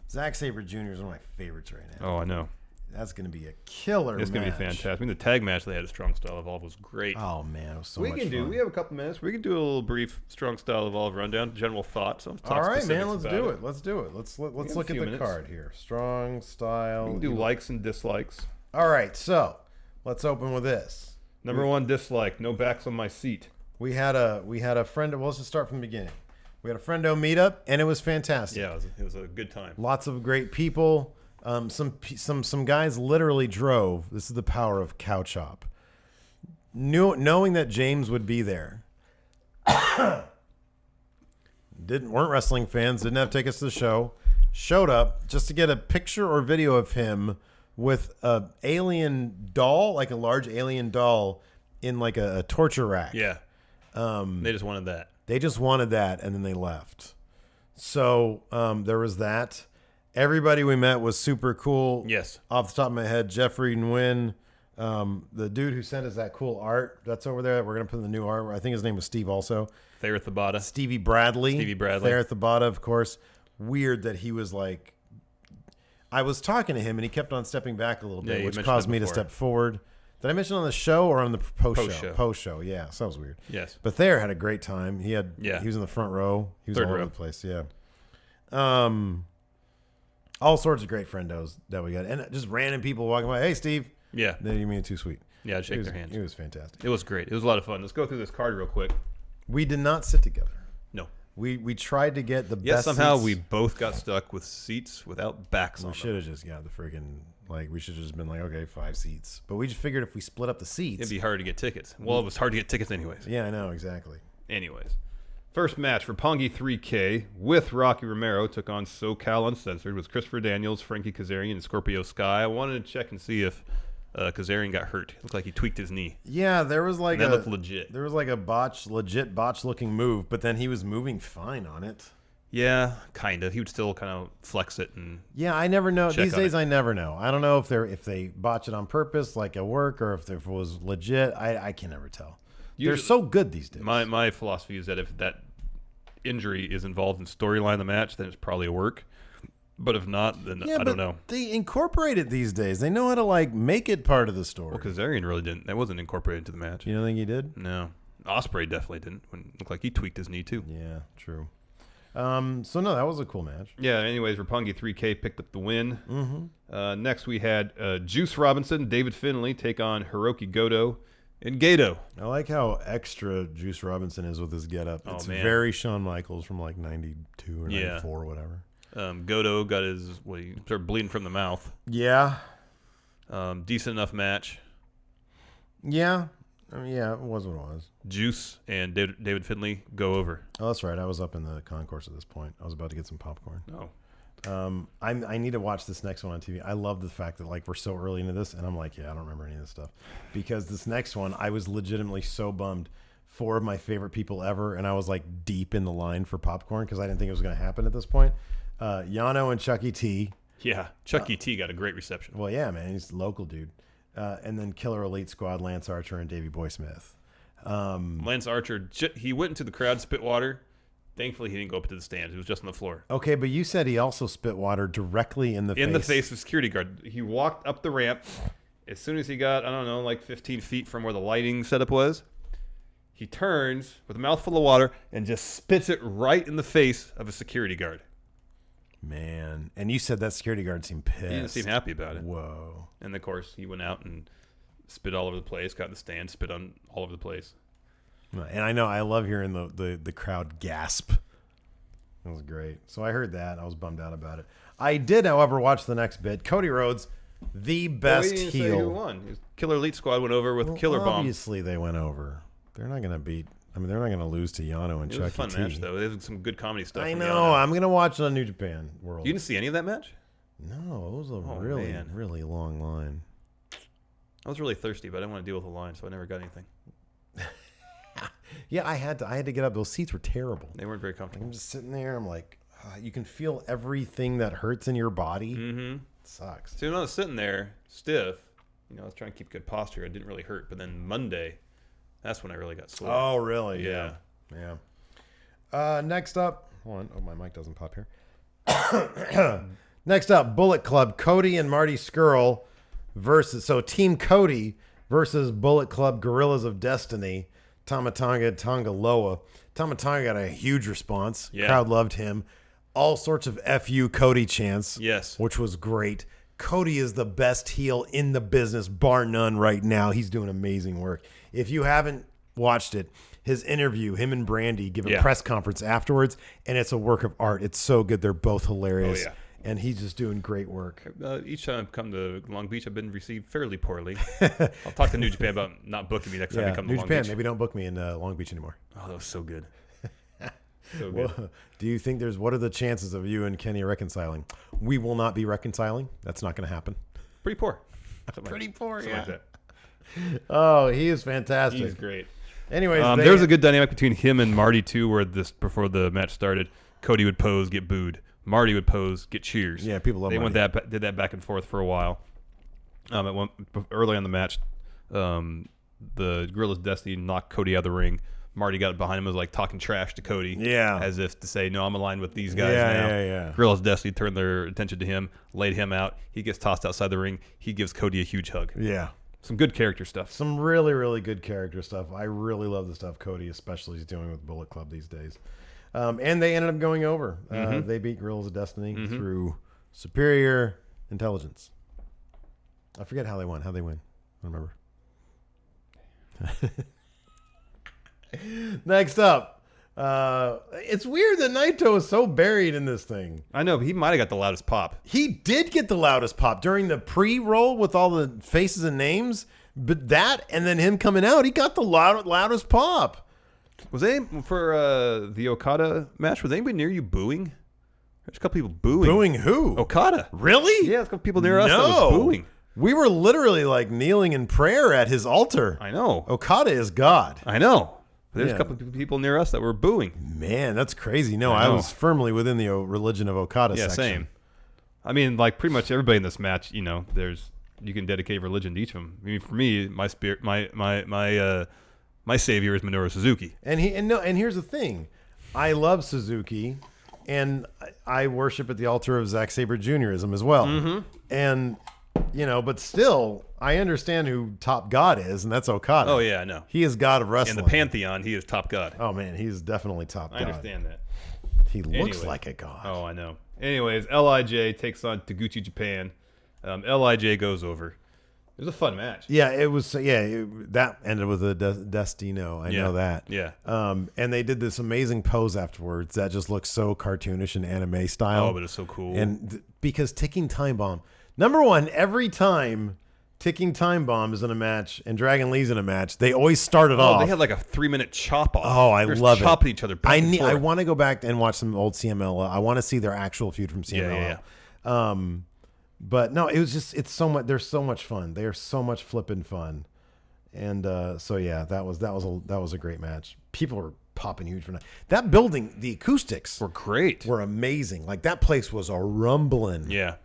Zack Sabre Jr. is one of my favorites right now. Oh, I know. That's going to be a killer match. It's going to be fantastic. I mean, the tag match they had at Strong Style Evolve was great. Oh, man, it was so we much can do. fun. We have a couple minutes. We can do a little brief Strong Style Evolve rundown, general thoughts. All right, man, let's do it. Let's do it. Let's have look a at few the minutes. card here. Strong Style. We can do likes and dislikes. All right, so let's open with this. Number one dislike: no backs on my seat. We had a friend. Well, let's just start from the beginning. We had a friendo meetup, and it was fantastic. Yeah, it was a good time. Lots of great people. Some guys literally drove. This is the power of Couch Hop. Knowing that James would be there. Weren't wrestling fans. Didn't have tickets to the show. showed up just to get a picture or video of him with a alien doll, like a large alien doll, in like a torture rack. Yeah. They just wanted that. They just wanted that, and then they left. So there was that. Everybody we met was super cool. Yes. Off the top of my head, Jeffrey Nguyen, the dude who sent us that cool art that's over there. We're going to put in the new art. I think his name was Steve also. Thayer Thabata. Stevie Bradley. Thayer Thabata, of course. Weird that he was like... I was talking to him, and he kept on stepping back a little bit, which caused me to step forward. Did I mention on the show or on the post-show? Post-show, yeah. So that was weird. Yes. But Thayer had a great time. He was in the front row. He was all over the place, yeah. All sorts of great friendos that we got. And just random people walking by. Hey, Steve. Yeah. They didn't mean it too sweet. Yeah, I'd shake their hands. It was fantastic. It was great. It was a lot of fun. Let's go through this card real quick. We did not sit together. No. We tried to get the best Yes, somehow seats. we both got stuck with seats without backs on We should have just got the freaking, we should have just been like, okay, 5 seats. But we just figured if we split up the seats. It'd be hard to get tickets. Well, it was hard to get tickets anyways. Yeah, I know, exactly. Anyways. First match, Roppongi 3K with Rocky Romero took on SoCal Uncensored with Christopher Daniels, Frankie Kazarian, and Scorpio Sky. I wanted to check and see if Kazarian got hurt. It looked like he tweaked his knee. Yeah, there was like that looked legit. There was like a legit botch looking move, but then he was moving fine on it. Yeah, kind of. He would still kind of flex it and. Yeah, I never know. These days, I never know. I don't know if they botch it on purpose, like at work, or if it was legit. I can never tell. They're so good these days. My philosophy is that if that injury is involved in storyline of the match, then it's probably a work. But if not, then I don't know. They incorporate it these days. They know how to make it part of the story. Well, Kazarian really didn't. That wasn't incorporated into the match. You don't think he did? No. Ospreay definitely didn't. It looked like he tweaked his knee too. Yeah, true. So no, that was a cool match. Yeah. Anyways, Roppongi 3K picked up the win. Mm-hmm. Next, we had Juice Robinson, David Finlay take on Hiroki Goto and Gato. I like how extra Juice Robinson is with his getup. It's very Shawn Michaels from like 92 or 94 or whatever. Goto got he started bleeding from the mouth. Yeah. Decent enough match. Yeah. Yeah, it was what it was. Juice and David Finlay go over. Oh, that's right. I was up in the concourse at this point. I was about to get some popcorn. Oh. I need to watch this next one on TV. I love the fact that we're so early into this, and I'm like, yeah, I don't remember any of this stuff. Because this next one, I was legitimately so bummed. 4 of my favorite people ever, and I was deep in the line for popcorn because I didn't think it was going to happen at this point. Yano and Chucky T. Yeah, Chucky T got a great reception. Well, yeah, man, he's a local dude. And then Killer Elite Squad, Lance Archer and Davey Boy Smith. Lance Archer, he went into the crowd, spit water. Thankfully, he didn't go up to the stands. He was just on the floor. Okay, but you said he also spit water directly in the face. In the face of security guard. He walked up the ramp. As soon as he got, 15 feet from where the lighting setup was, he turns with a mouthful of water and just spits it right in the face of a security guard. Man. And you said that security guard seemed pissed. He didn't seem happy about it. Whoa. And, of course, he went out and spit all over the place, got in the stand, spit on all over the place. And I know, I love hearing the crowd gasp. That was great. So I heard that. I was bummed out about it. I did, however, watch the next bit. Cody Rhodes, the best heel. Say who won. Killer Elite Squad went over with Killer Bomb. Obviously, they went over. They're not going to beat... they're not going to lose to Yano and Chucky T. It was a fun match, though. There's some good comedy stuff. I know. I'm going to watch it on New Japan World. You didn't see any of that match? No. It was a really long line. I was really thirsty, but I didn't want to deal with the line, so I never got anything. Yeah, I had to get up. Those seats were terrible. They weren't very comfortable. I'm just sitting there. I'm like, you can feel everything that hurts in your body. Mm-hmm. It sucks. So when I was sitting there stiff, I was trying to keep good posture. It didn't really hurt. But then Monday, that's when I really got sore. Oh, really? Yeah. Next up, hold on. Oh, my mic doesn't pop here. Next up, Bullet Club, Cody and Marty Scurll versus Team Cody versus Bullet Club, Guerrillas of Destiny, Tamatanga, Tongaloa. Tamatanga got a huge response. Yeah. Crowd loved him. All sorts of FU Cody chants. Yes. Which was great. Cody is the best heel in the business, bar none right now. He's doing amazing work. If you haven't watched it, his interview, him and Brandy give a press conference afterwards, and it's a work of art. It's so good. They're both hilarious. Oh, yeah. And he's just doing great work. Each time I've come to Long Beach, I've been received fairly poorly. I'll talk to New Japan about not booking me next time I come to New Long Japan, Beach. maybe don't book me in Long Beach anymore. Oh, that was so good. So good. Well, do you think what are the chances of you and Kenny reconciling? We will not be reconciling. That's not going to happen. Pretty poor. Pretty poor, Something like that. Oh, he is fantastic. He's great. Anyways, there was a good dynamic between him and Marty too, where before the match started, Cody would pose, get booed. Marty would pose, get cheers. Yeah, people love They Marty. did that back and forth for a while. Early on the match, the Guerrillas Destiny knocked Cody out of the ring. Marty got behind him, was like talking trash to Cody, as if to say, "No, I'm aligned with these guys now." Yeah. Guerrillas Destiny turned their attention to him, laid him out. He gets tossed outside the ring. He gives Cody a huge hug. Yeah. Some good character stuff. Some really, really good character stuff. I really love the stuff Cody especially is doing with Bullet Club these days. And they ended up going over. They beat Guerrillas of Destiny through superior intelligence. I forget how they won. How they win. I don't remember. Next up. It's weird that Naito is so buried in this thing. I know, but he might have got the loudest pop. He did get the loudest pop during the pre-roll with all the faces and names, but that and then him coming out, he got the loudest pop. Was they for the Okada match? Was anybody near you booing? There's a couple people booing. Booing who? Okada. Really? Yeah, there's a couple people near us that was booing. We were literally like kneeling in prayer at his altar. I know. Okada is God. I know. There's a couple of people near us that were booing. Man, that's crazy. No, I was firmly within the religion of Okada section. Same. I mean, like pretty much everybody in this match, you can dedicate religion to each of them. I mean, for me, my spirit, my savior is Minoru Suzuki. And here's the thing, I love Suzuki, and I worship at the altar of Zack Sabre Juniorism as well. Mm-hmm. And but still, I understand who top god is, and that's Okada. Oh yeah, I know. He is god of wrestling. In the pantheon, he is top god. Oh man, he's definitely top god. I understand that. He looks like a god. Oh, I know. Anyways, LIJ takes on Taguchi Japan. LIJ goes over. It was a fun match. Yeah, it was. Yeah, that ended with a Destino. I know that. Yeah. And they did this amazing pose afterwards that just looks so cartoonish and anime style. Oh, but it's so cool. And because Ticking Time Bomb, number one, every time Ticking Time Bomb is in a match and Dragon Lee's in a match, they always start it off. They had like a 3-minute chop off. Oh, I love it. Chopping each other. I want to go back and watch some old CMLL. I want to see their actual feud from CMLL. Yeah. But no, it was just, it's so much. They're so much fun. They are so much flipping fun. And so yeah, that was a great match. People were popping huge for that building. The acoustics were great. Were amazing. Like that place was a rumbling. Yeah,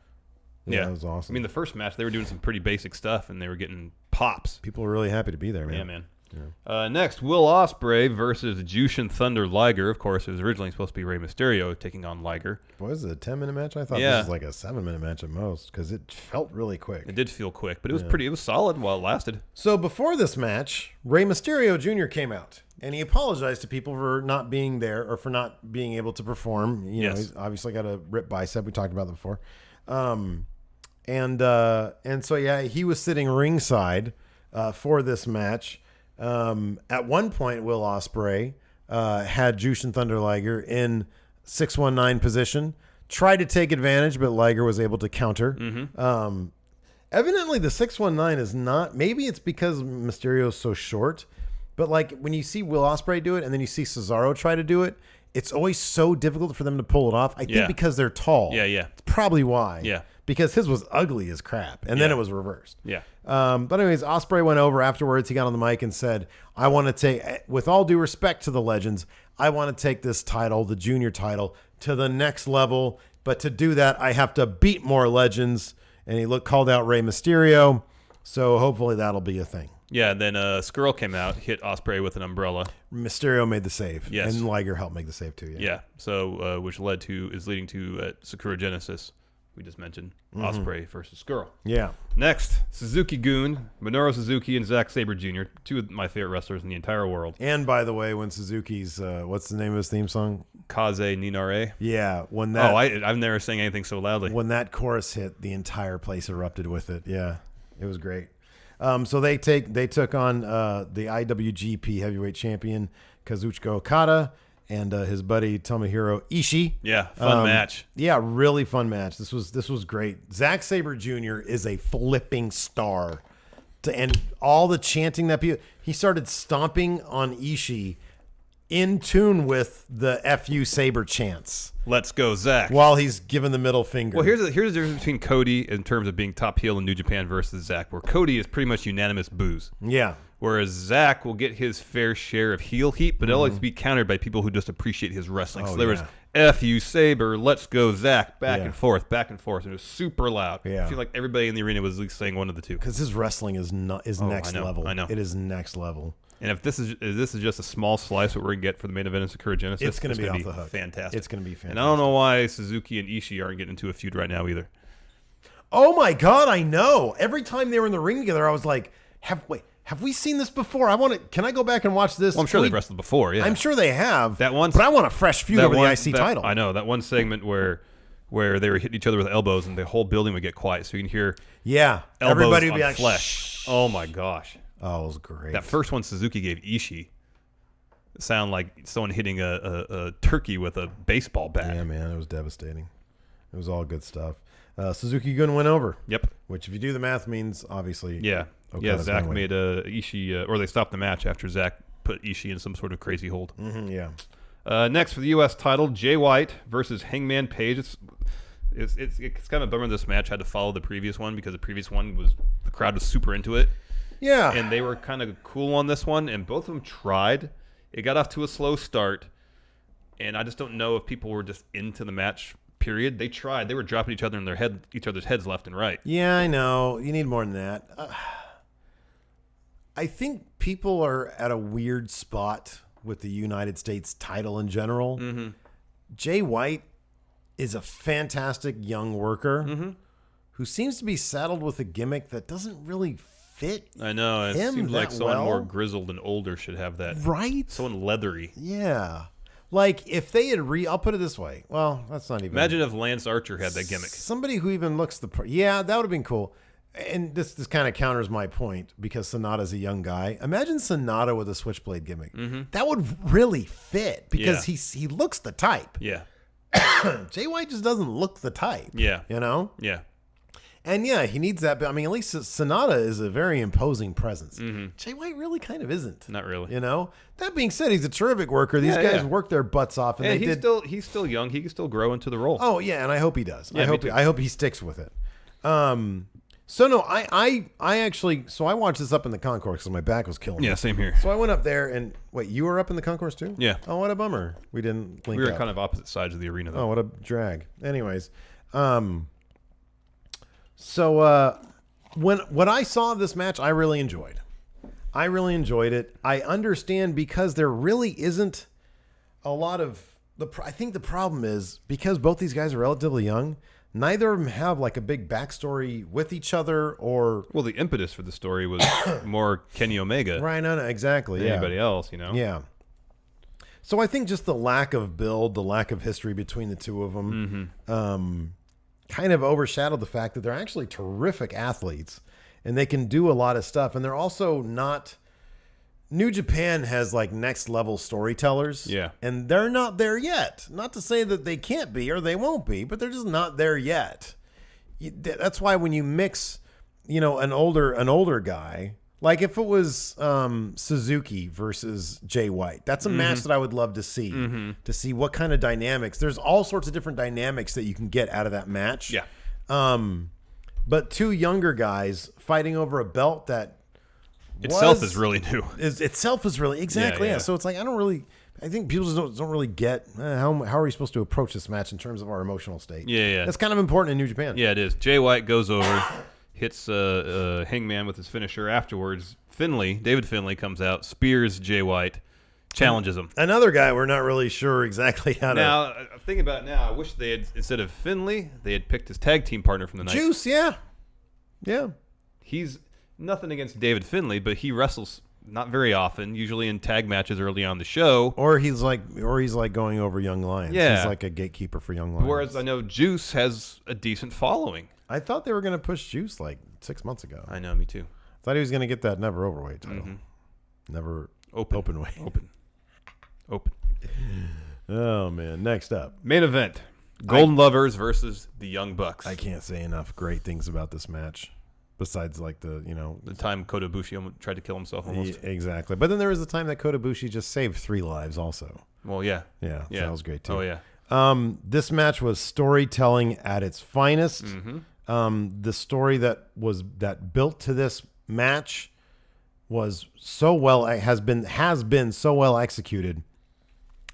it was awesome. I mean, the first match they were doing some pretty basic stuff, and they were getting pops. People were really happy to be there, man. Yeah, man. Yeah. Next, Will Ospreay versus Jushin Thunder Liger. Of course, it was originally supposed to be Rey Mysterio taking on Liger. Was it a 10-minute match? I thought this was like a 7-minute match at most because it felt really quick. It did feel quick, but it was it was solid while it lasted. So before this match, Rey Mysterio Jr. came out and he apologized to people for not being there or for not being able to perform. You know, he's obviously got a ripped bicep. We talked about that before. And so yeah, he was sitting ringside for this match. At one point, Will Ospreay had Jushin Thunder Liger in 619 position, tried to take advantage, but Liger was able to counter. Mm-hmm. Evidently, the 619 is not. Maybe it's because Mysterio's so short, but like when you see Will Ospreay do it, and then you see Cesaro try to do it, it's always so difficult for them to pull it off. I think because they're tall. Yeah. It's probably why. Yeah. Because his was ugly as crap, and then it was reversed. Yeah. But anyways, Ospreay went over afterwards. He got on the mic and said, I want to take, with all due respect to the legends, I want to take this title, the junior title, to the next level. But to do that, I have to beat more legends. And he called out Rey Mysterio. So hopefully that'll be a thing. Yeah, then Skrull came out, hit Ospreay with an umbrella. Mysterio made the save. Yes. And Liger helped make the save too. Yeah. So, which is leading to Sakura Genesis. We just mentioned Ospreay versus Skrull. Yeah. Next, Suzuki-gun, Minoru Suzuki, and Zack Sabre Jr., two of my favorite wrestlers in the entire world. And by the way, when Suzuki's, what's the name of his theme song? Kaze Ninare. Yeah. When that. Oh, I've never sang anything so loudly. When that chorus hit, the entire place erupted with it. Yeah. It was great. So they took on the IWGP Heavyweight Champion Kazuchika Okada and his buddy Tomohiro Ishii. Yeah, fun match. Yeah, really fun match. This was great. Zack Sabre Jr. is a flipping star, and all the chanting that he started stomping on Ishii in tune with the FU Sabre chants Let's go, Zack. while he's giving the middle finger. Well, here's the difference between Cody in terms of being top heel in New Japan versus Zack, where Cody is pretty much unanimous boos. Yeah. Whereas Zack will get his fair share of heel heat, but it'll always be countered by people who just appreciate his wrestling. So there was F.U. Sabre, Let's Go Zack, back and forth, and it was super loud. Yeah. I feel like everybody in the arena was at least saying one of the two. Because his wrestling is next level. I know. It is next level. And if this is just a small slice of what we're going to get for the main event of Sakura Genesis, It's going to be off the hook. Fantastic. It's going to be fantastic. And I don't know why Suzuki and Ishii aren't getting into a feud right now either. Oh my God, I know. Every time they were in the ring together, I was like, have we seen this before? Can I go back and watch this? Well, I'm sure they've wrestled before, yeah. I'm sure they have. That one, but I want a fresh feud over the IC title. I know. That one segment where they were hitting each other with elbows and the whole building would get quiet so you can hear Everybody would be on like, flesh. shh. Oh my gosh. Oh, it was great. That first one Suzuki gave Ishii sound like someone hitting a turkey with a baseball bat. Yeah, man, it was devastating. It was all good stuff. Suzuki going to win over. Yep. Which, if you do the math, means obviously. Yeah. Okada's Zack gonna made Ishii, or they stopped the match after Zack put Ishii in some sort of crazy hold. Yeah. Next for the U.S. title, Jay White versus Hangman Page. It's kind of a bummer this match had to follow the previous one because the previous one the crowd was super into it. Yeah. And they were kind of cool on this one, and both of them tried. It got off to a slow start, and I just don't know if people were just into the match. Period. They tried. They were dropping each other's heads left and right. Yeah, I know. You need more than that. I think people are at a weird spot with the United States title in general. Mm-hmm. Jay White is a fantastic young worker who seems to be saddled with a gimmick that doesn't really fit. I know. It him seems like that someone well. more grizzled and older should have that. Right? Someone leathery. Yeah. Like, if they had I'll put it this way. Well, that's not even... Imagine if Lance Archer had that gimmick. Somebody who even looks yeah, that would have been cool. And this kind of counters my point because Sonata's a young guy. Imagine Sonata with a switchblade gimmick. Mm-hmm. That would really fit because he looks the type. Yeah. Jay White just doesn't look the type. Yeah. You know? Yeah. And yeah, he needs that. But I mean, at least Sonata is a very imposing presence. Mm-hmm. Jay White really kind of isn't. Not really. You know? That being said, he's a terrific worker. These guys work their butts off. And he's still young. He can still grow into the role. Oh, yeah, and I hope he does. Yeah, I hope he sticks with it. So no, I actually, I watched this up in the concourse because my back was killing me. Yeah, same here. So I went up there and wait, you were up in the concourse too? Yeah. Oh, what a bummer. We didn't link We were up. kind of opposite sides of the arena, though. Oh, what a drag. Anyways, so when I saw this match, I really enjoyed it. I understand because there really isn't a lot of I think the problem is because both these guys are relatively young. Neither of them have like a big backstory with each other or... Well, the impetus for the story was more Kenny Omega. Right, no, exactly. Than anybody else, you know? Yeah. So I think just the lack of build, the lack of history between the two of them kind of overshadowed the fact that they're actually terrific athletes and they can do a lot of stuff. And they're also not... New Japan has like next level storytellers. Yeah. And they're not there yet. Not to say that they can't be or they won't be, but they're just not there yet. That's why when you mix, an older guy, like if it was Suzuki versus Jay White, that's a match that I would love to see, to see what kind of dynamics. There's all sorts of different dynamics that you can get out of that match. Yeah. But two younger guys fighting over a belt that itself is really new. Itself is really exactly. Yeah. So it's like I think people just don't really get how are we supposed to approach this match in terms of our emotional state. Yeah. That's kind of important in New Japan. Yeah, it is. Jay White goes over, hits Hangman with his finisher. Afterwards, David Finlay comes out, spears Jay White, challenges him. Another guy we're not really sure exactly how to. Now, thinking about it now, I wish they had, instead of Finlay, they had picked his tag team partner from the night. Juice, yeah. He's nothing against David Finlay, but he wrestles not very often, usually in tag matches early on the show. Or he's like going over Young Lions. Yeah. He's like a gatekeeper for Young Lions. Whereas I know Juice has a decent following. I thought they were going to push Juice like 6 months ago. I know, me too. Thought he was going to get that never overweight title. Never open weight. Open. Oh, man. Next up. Main event. Golden Lovers versus the Young Bucks. I can't say enough great things about this match. besides like the time Kota Ibushi tried to kill himself almost. Exactly. But then there was the time that Kota Ibushi just saved 3 lives also. Well, yeah. Yeah. So that was great too. Oh yeah. This match was storytelling at its finest. The story that built to this match was so well has been so well executed.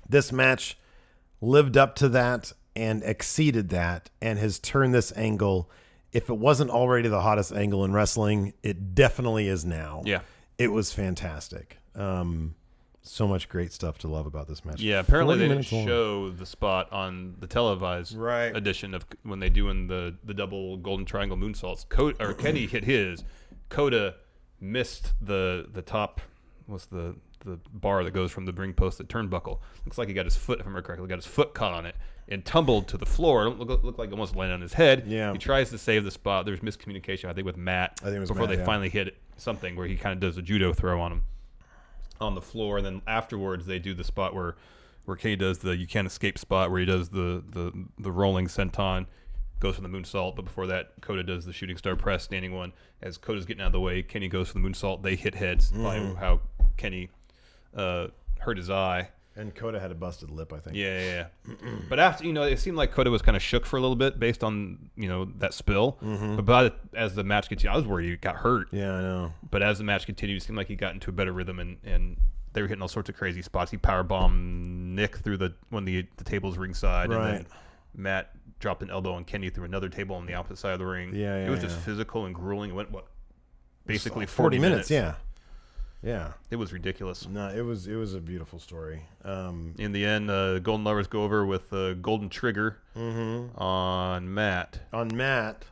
This match lived up to that and exceeded that, and has turned this angle. If it wasn't already the hottest angle in wrestling, it definitely is now. Yeah. It was fantastic. So much great stuff to love about this match. Yeah, apparently they didn't show the spot on the televised edition of when they doing the double golden triangle moonsaults. Kenny hit his. Kota missed the top. What's the bar that goes from the ring post to the turnbuckle? Looks like he got his foot, if I remember correctly, got his foot caught on it and tumbled to the floor. It looked like it almost landed on his head. Yeah. He tries to save the spot. There's miscommunication, I think, with Matt. Before they finally hit something where he kind of does a judo throw on him on the floor, and then afterwards they do the spot where Kenny does the you can't escape spot where he does the rolling senton, goes for the moonsault, but before that Kota does the shooting star press standing one. As Kota's getting out of the way, Kenny goes for the moonsault. They hit heads by how Kenny hurt his eye. And Kota had a busted lip, I think. Yeah. But after, it seemed like Kota was kind of shook for a little bit based on, that spill. But as the match continued, I was worried he got hurt. Yeah, I know. But as the match continued, it seemed like he got into a better rhythm, and they were hitting all sorts of crazy spots. He powerbombed Nick through one of the tables ringside, and then Matt dropped an elbow on Kenny through another table on the opposite side of the ring. It was just physical and grueling. It went, basically 40 minutes. Yeah. It was ridiculous. No, it was a beautiful story. In the end, Golden Lovers go over with Golden Trigger on Matt.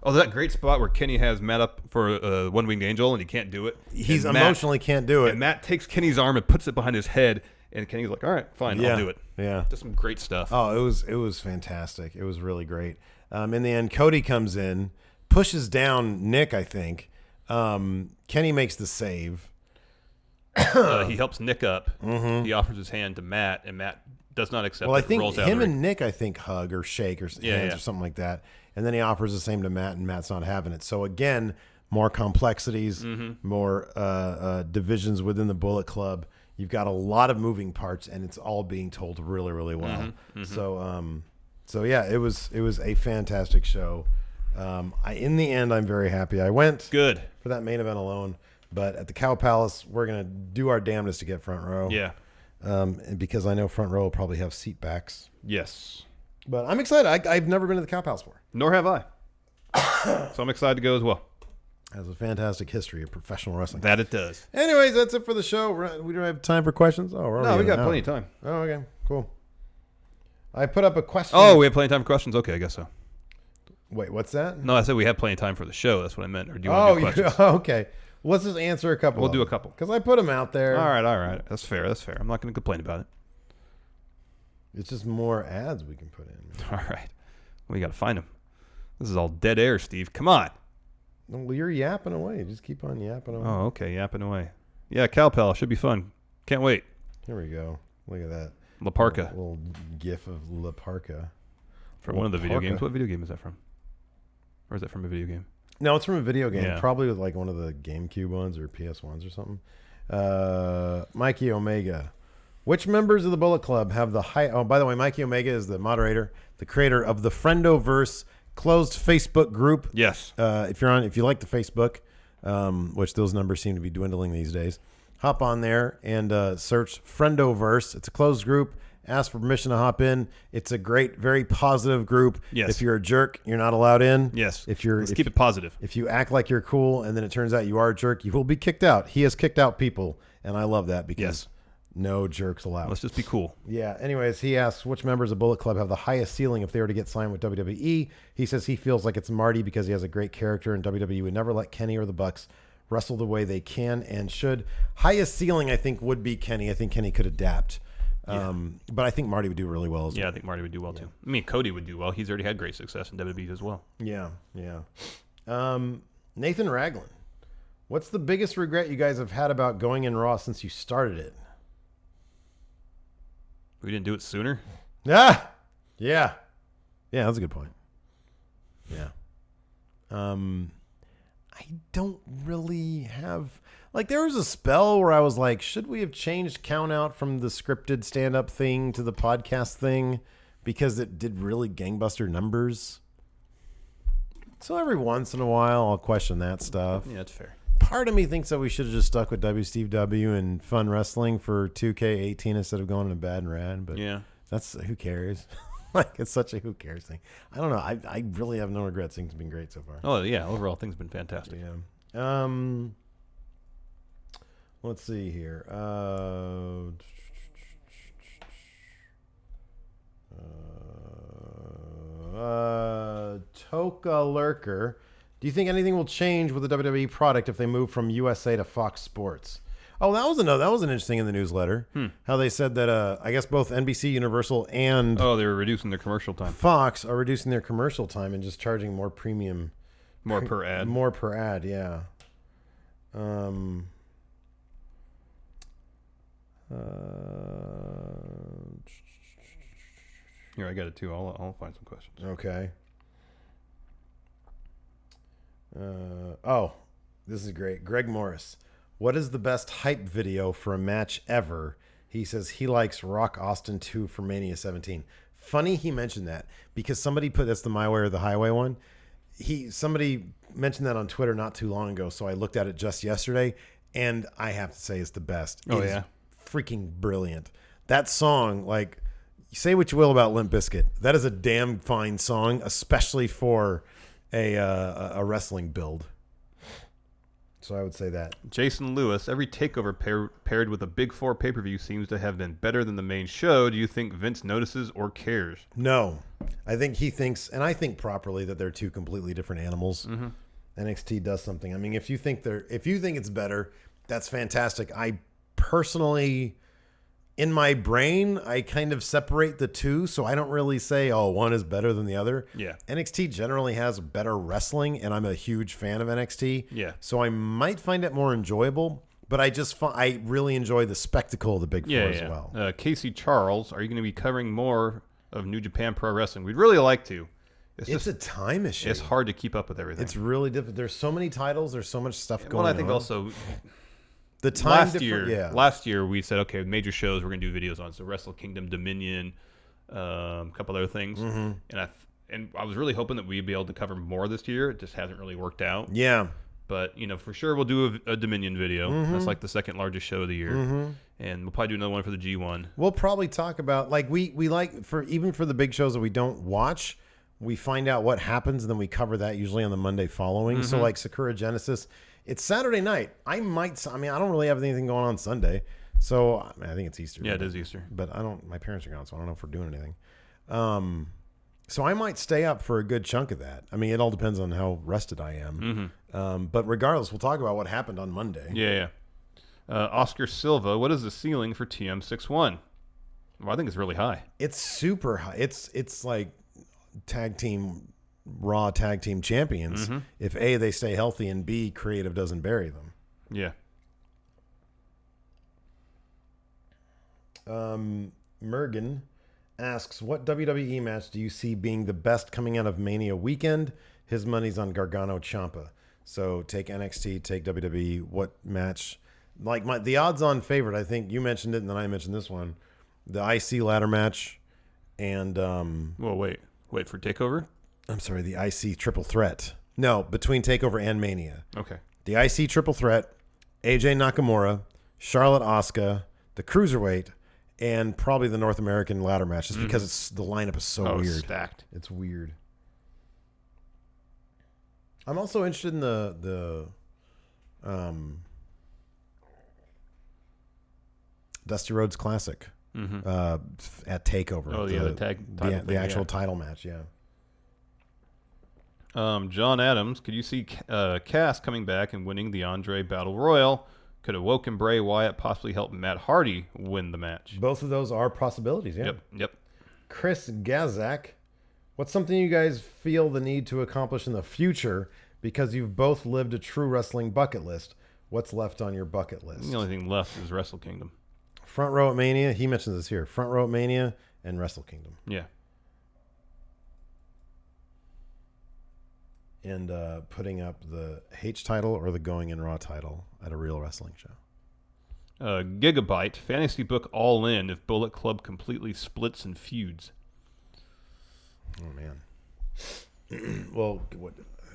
Oh, that great spot where Kenny has Matt up for One Winged Angel and he can't do it. He's emotionally can't do it. And Matt takes Kenny's arm and puts it behind his head, and Kenny's like, all right, fine, I'll do it. Yeah. Just some great stuff. Oh, it was fantastic. It was really great. In the end, Cody comes in, pushes down Nick, I think. Kenny makes the save. He helps Nick up. He offers his hand to Matt, and Matt does not accept it. Well, I think rolls out him and Nick, hug or shake or hands or something like that. And then he offers the same to Matt, and Matt's not having it. So again, more complexities, more divisions within the Bullet Club. You've got a lot of moving parts, and it's all being told really, really well. So yeah, it was a fantastic show. In the end, I'm very happy I went. Good for that main event alone. But at the Cow Palace, we're going to do our damnedest to get front row. Yeah. And because I know front row will probably have seat backs. Yes. But I'm excited. I've never been to the Cow Palace before. Nor have I. So I'm excited to go as well. It has a fantastic history of professional wrestling. That it does. Anyways, that's it for the show. We don't have time for questions. No, we got plenty of time. Oh, okay. Cool. I put up a question. Oh, we have plenty of time for questions? Okay, I guess so. Wait, what's that? No, I said we have plenty of time for the show. That's what I meant. Or do you want to do questions? Okay. Let's just answer a couple. We'll do a couple. Because I put them out there. All right. That's fair. I'm not going to complain about it. It's just more ads we can put in. All right. Well, you got to find them. This is all dead air, Steve. Come on. Well, you're yapping away. Just keep on yapping away. Oh, okay. Yapping away. Yeah, Cow Palace should be fun. Can't wait. Here we go. Look at that. La Parka. A little gif of La Parka. From one of the video games. What video game is that from? Or is that from a video game? No, it's from a video game. Yeah. Probably with like one of the GameCube ones or PS ones or something. Mikey Omega. Which members of the Bullet Club have the high... Oh, by the way, Mikey Omega is the moderator, the creator of the Friendoverse closed Facebook group. Yes. If you like the Facebook, which those numbers seem to be dwindling these days, hop on there and search Friendoverse. It's a closed group. Ask for permission to hop in. It's a great, very positive group. Yes. If you're a jerk, you're not allowed in. Yes. Let's keep it positive. If you act like you're cool and then it turns out you are a jerk, you will be kicked out. He has kicked out people, and I love that because no jerks allowed. Let's just be cool. Yeah. Anyways, he asks which members of Bullet Club have the highest ceiling if they were to get signed with WWE. He says he feels like it's Marty because he has a great character, and WWE would never let Kenny or the Bucks wrestle the way they can and should. Highest ceiling, I think, would be Kenny. I think Kenny could adapt. But I think Marty would do really well as well. Yeah, I think Marty would do well too. I mean, Cody would do well. He's already had great success in WWE as well. Yeah. Nathan Ragland. What's the biggest regret you guys have had about going in Raw since you started it? We didn't do it sooner? Yeah, that's a good point. Yeah. I don't really have... Like, there was a spell where I was like, should we have changed count out from the scripted stand-up thing to the podcast thing? Because it did really gangbuster numbers. So every once in a while, I'll question that stuff. Yeah, that's fair. Part of me thinks that we should have just stuck with WCW and Fun Wrestling for 2K18 instead of going to Bad and Rad. But Yeah. that's who cares? Like, it's such a who cares thing. I don't know. I really have no regrets. Things have been great so far. Oh, yeah. Overall, things have been fantastic. Yeah. Let's see here. Toka Lurker. Do you think anything will change with the WWE product if they move from USA to Fox Sports? Oh, that was an interesting in the newsletter. How they said that I guess both NBC, Universal, and Oh, they were reducing their commercial time. Fox are reducing their commercial time and just charging more premium. More per ad. More per ad, yeah. Here, I got it too. I'll find some questions. Okay. This is great. Greg Morris. What is the best hype video for a match ever? He says he likes Rock Austin 2 for Mania 17. Funny he mentioned that because somebody put that's the My Way or the Highway one. Somebody mentioned that on Twitter not too long ago, so I looked at it just yesterday, and I have to say it's the best. Oh, It is yeah. freaking brilliant. That song, like, say what you will about Limp Bizkit, that is a damn fine song, especially for a wrestling build. So I would say that. Jason Lewis, every takeover paired with a Big Four pay-per-view seems to have been better than the main show. Do you think Vince notices or cares? No. I think he thinks, and I think properly, that they're two completely different animals. Mm-hmm. NXT does something. I mean, if you think it's better, that's fantastic. I personally, in my brain, I kind of separate the two, so I don't really say, oh, one is better than the other. Yeah. NXT generally has better wrestling, and I'm a huge fan of NXT. Yeah. So I might find it more enjoyable, but I really enjoy the spectacle of the Big Four as well. Casey Charles, are you going to be covering more of New Japan Pro Wrestling? We'd really like to. It's a time issue. It's hard to keep up with everything. It's really difficult. There's so many titles. There's so much stuff going on. Well, I think also the time last year we said, okay, major shows we're going to do videos on. So Wrestle Kingdom, Dominion, a couple other things. Mm-hmm. And I was really hoping that we'd be able to cover more this year. It just hasn't really worked out. Yeah. But, for sure we'll do a Dominion video. Mm-hmm. That's like the second largest show of the year. Mm-hmm. And we'll probably do another one for the G1. We'll probably talk about, like, we like, even for the big shows that we don't watch, we find out what happens, and then we cover that usually on the Monday following. Mm-hmm. So, like, Sakura Genesis, it's Saturday night. I don't really have anything going on Sunday. So, I think it's Easter. Yeah, it is Easter. But my parents are gone, so I don't know if we're doing anything. So I might stay up for a good chunk of that. I mean, it all depends on how rested I am. Mm-hmm. But regardless, we'll talk about what happened on Monday. Yeah. Oscar Silva, what is the ceiling for TM61? Well, I think it's really high. It's super high. It's like Raw tag team champions. Mm-hmm. If A, they stay healthy, and B, creative doesn't bury them. Yeah. Mergen asks, what WWE match do you see being the best coming out of Mania weekend? His money's on Gargano Ciampa. So take NXT, take WWE. What match? Like the odds-on favorite, I think you mentioned it, and then I mentioned this one, the IC ladder match, and well, wait for TakeOver. I'm sorry, the IC triple threat. No, between TakeOver and Mania. Okay. The IC triple threat, AJ Nakamura, Charlotte Asuka, the Cruiserweight, and probably the North American ladder match, just because the lineup is so weird. Stacked. It's weird. I'm also interested in the Dusty Rhodes Classic at TakeOver. Oh, yeah, the actual title match, yeah. John Adams, could you see Cass coming back and winning the Andre Battle Royal? Could Awoken Bray Wyatt possibly help Matt Hardy win the match? Both of those are possibilities, yeah. Yep. Chris Gazak, what's something you guys feel the need to accomplish in the future because you've both lived a true wrestling bucket list? What's left on your bucket list? The only thing left is Wrestle Kingdom. Front row at Mania. He mentions this here. Front row at Mania and Wrestle Kingdom. Yeah. and putting up the H title or the Going in Raw title at a real wrestling show. Gigabyte, fantasy book All In if Bullet Club completely splits and feuds. Oh, man. Well,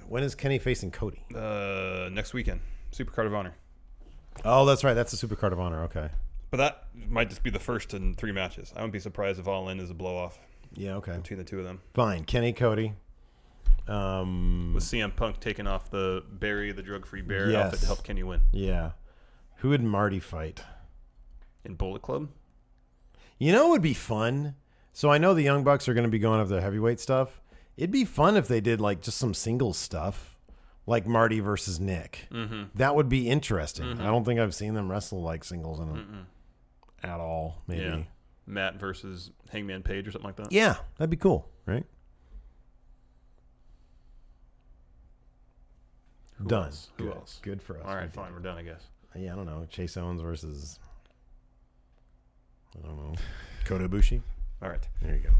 when is Kenny facing Cody? Next weekend. Super Card of Honor. Oh, that's right. That's the Super Card of Honor. Okay. But that might just be the first in 3 matches. I wouldn't be surprised if All In is a blow-off. Yeah, okay. Between the two of them. Fine. Kenny, Cody. With CM Punk taking off the Barry, the drug-free bear Yes. outfit to help Kenny win. Yeah. Who would Marty fight? In Bullet Club? You know what would be fun? So I know the Young Bucks are going to be going up the heavyweight stuff. It'd be fun if they did like just some singles stuff, like Marty versus Nick. Mm-hmm. That would be interesting. Mm-hmm. I don't think I've seen them wrestle like singles in them at all. Maybe. Yeah. Matt versus Hangman Page or something like that. Yeah, that'd be cool, right? Done. Else? Who Good. else? Good for us. All right, fine. We're done, I guess. Yeah, I don't know. Chase Owens versus, I don't know, Kota Ibushi. All right. There you go.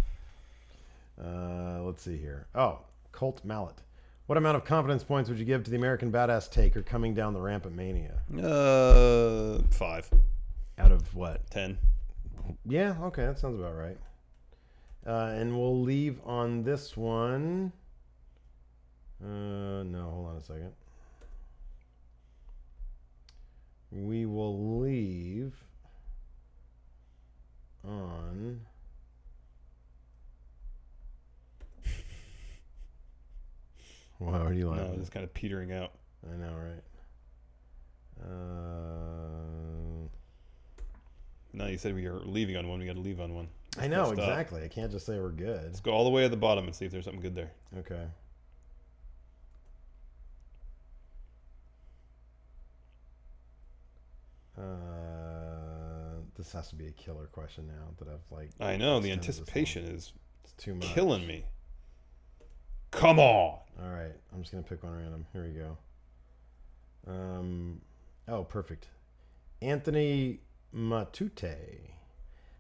Let's see here. Oh, Colt Mallet. What amount of confidence points would you give to the American Badass Taker coming down the ramp at Mania? 5. Out of what? 10. Yeah, okay, that sounds about right. And we'll leave on this one. No, hold on a second. We will leave on... Wow, are you laughing? No, it's kind of petering out. I know, right? No, you said we were leaving on one. We got to leave on one. I know, exactly. I can't just say we're good. Let's go all the way to the bottom and see if there's something good there. Okay. This has to be a killer question now that I've like. I know, the anticipation is too much. killing me. Come on. All right, I'm just gonna pick one random. Here we go. Oh, perfect. Anthony Matute.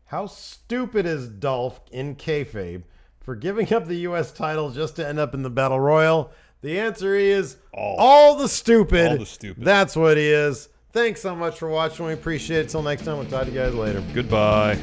How stupid is Dolph in kayfabe for giving up the U.S. title just to end up in the Battle Royal? The answer is all the stupid. All the stupid. That's what he is. Thanks so much for watching. We appreciate it. Till next time, we'll talk to you guys later. Goodbye.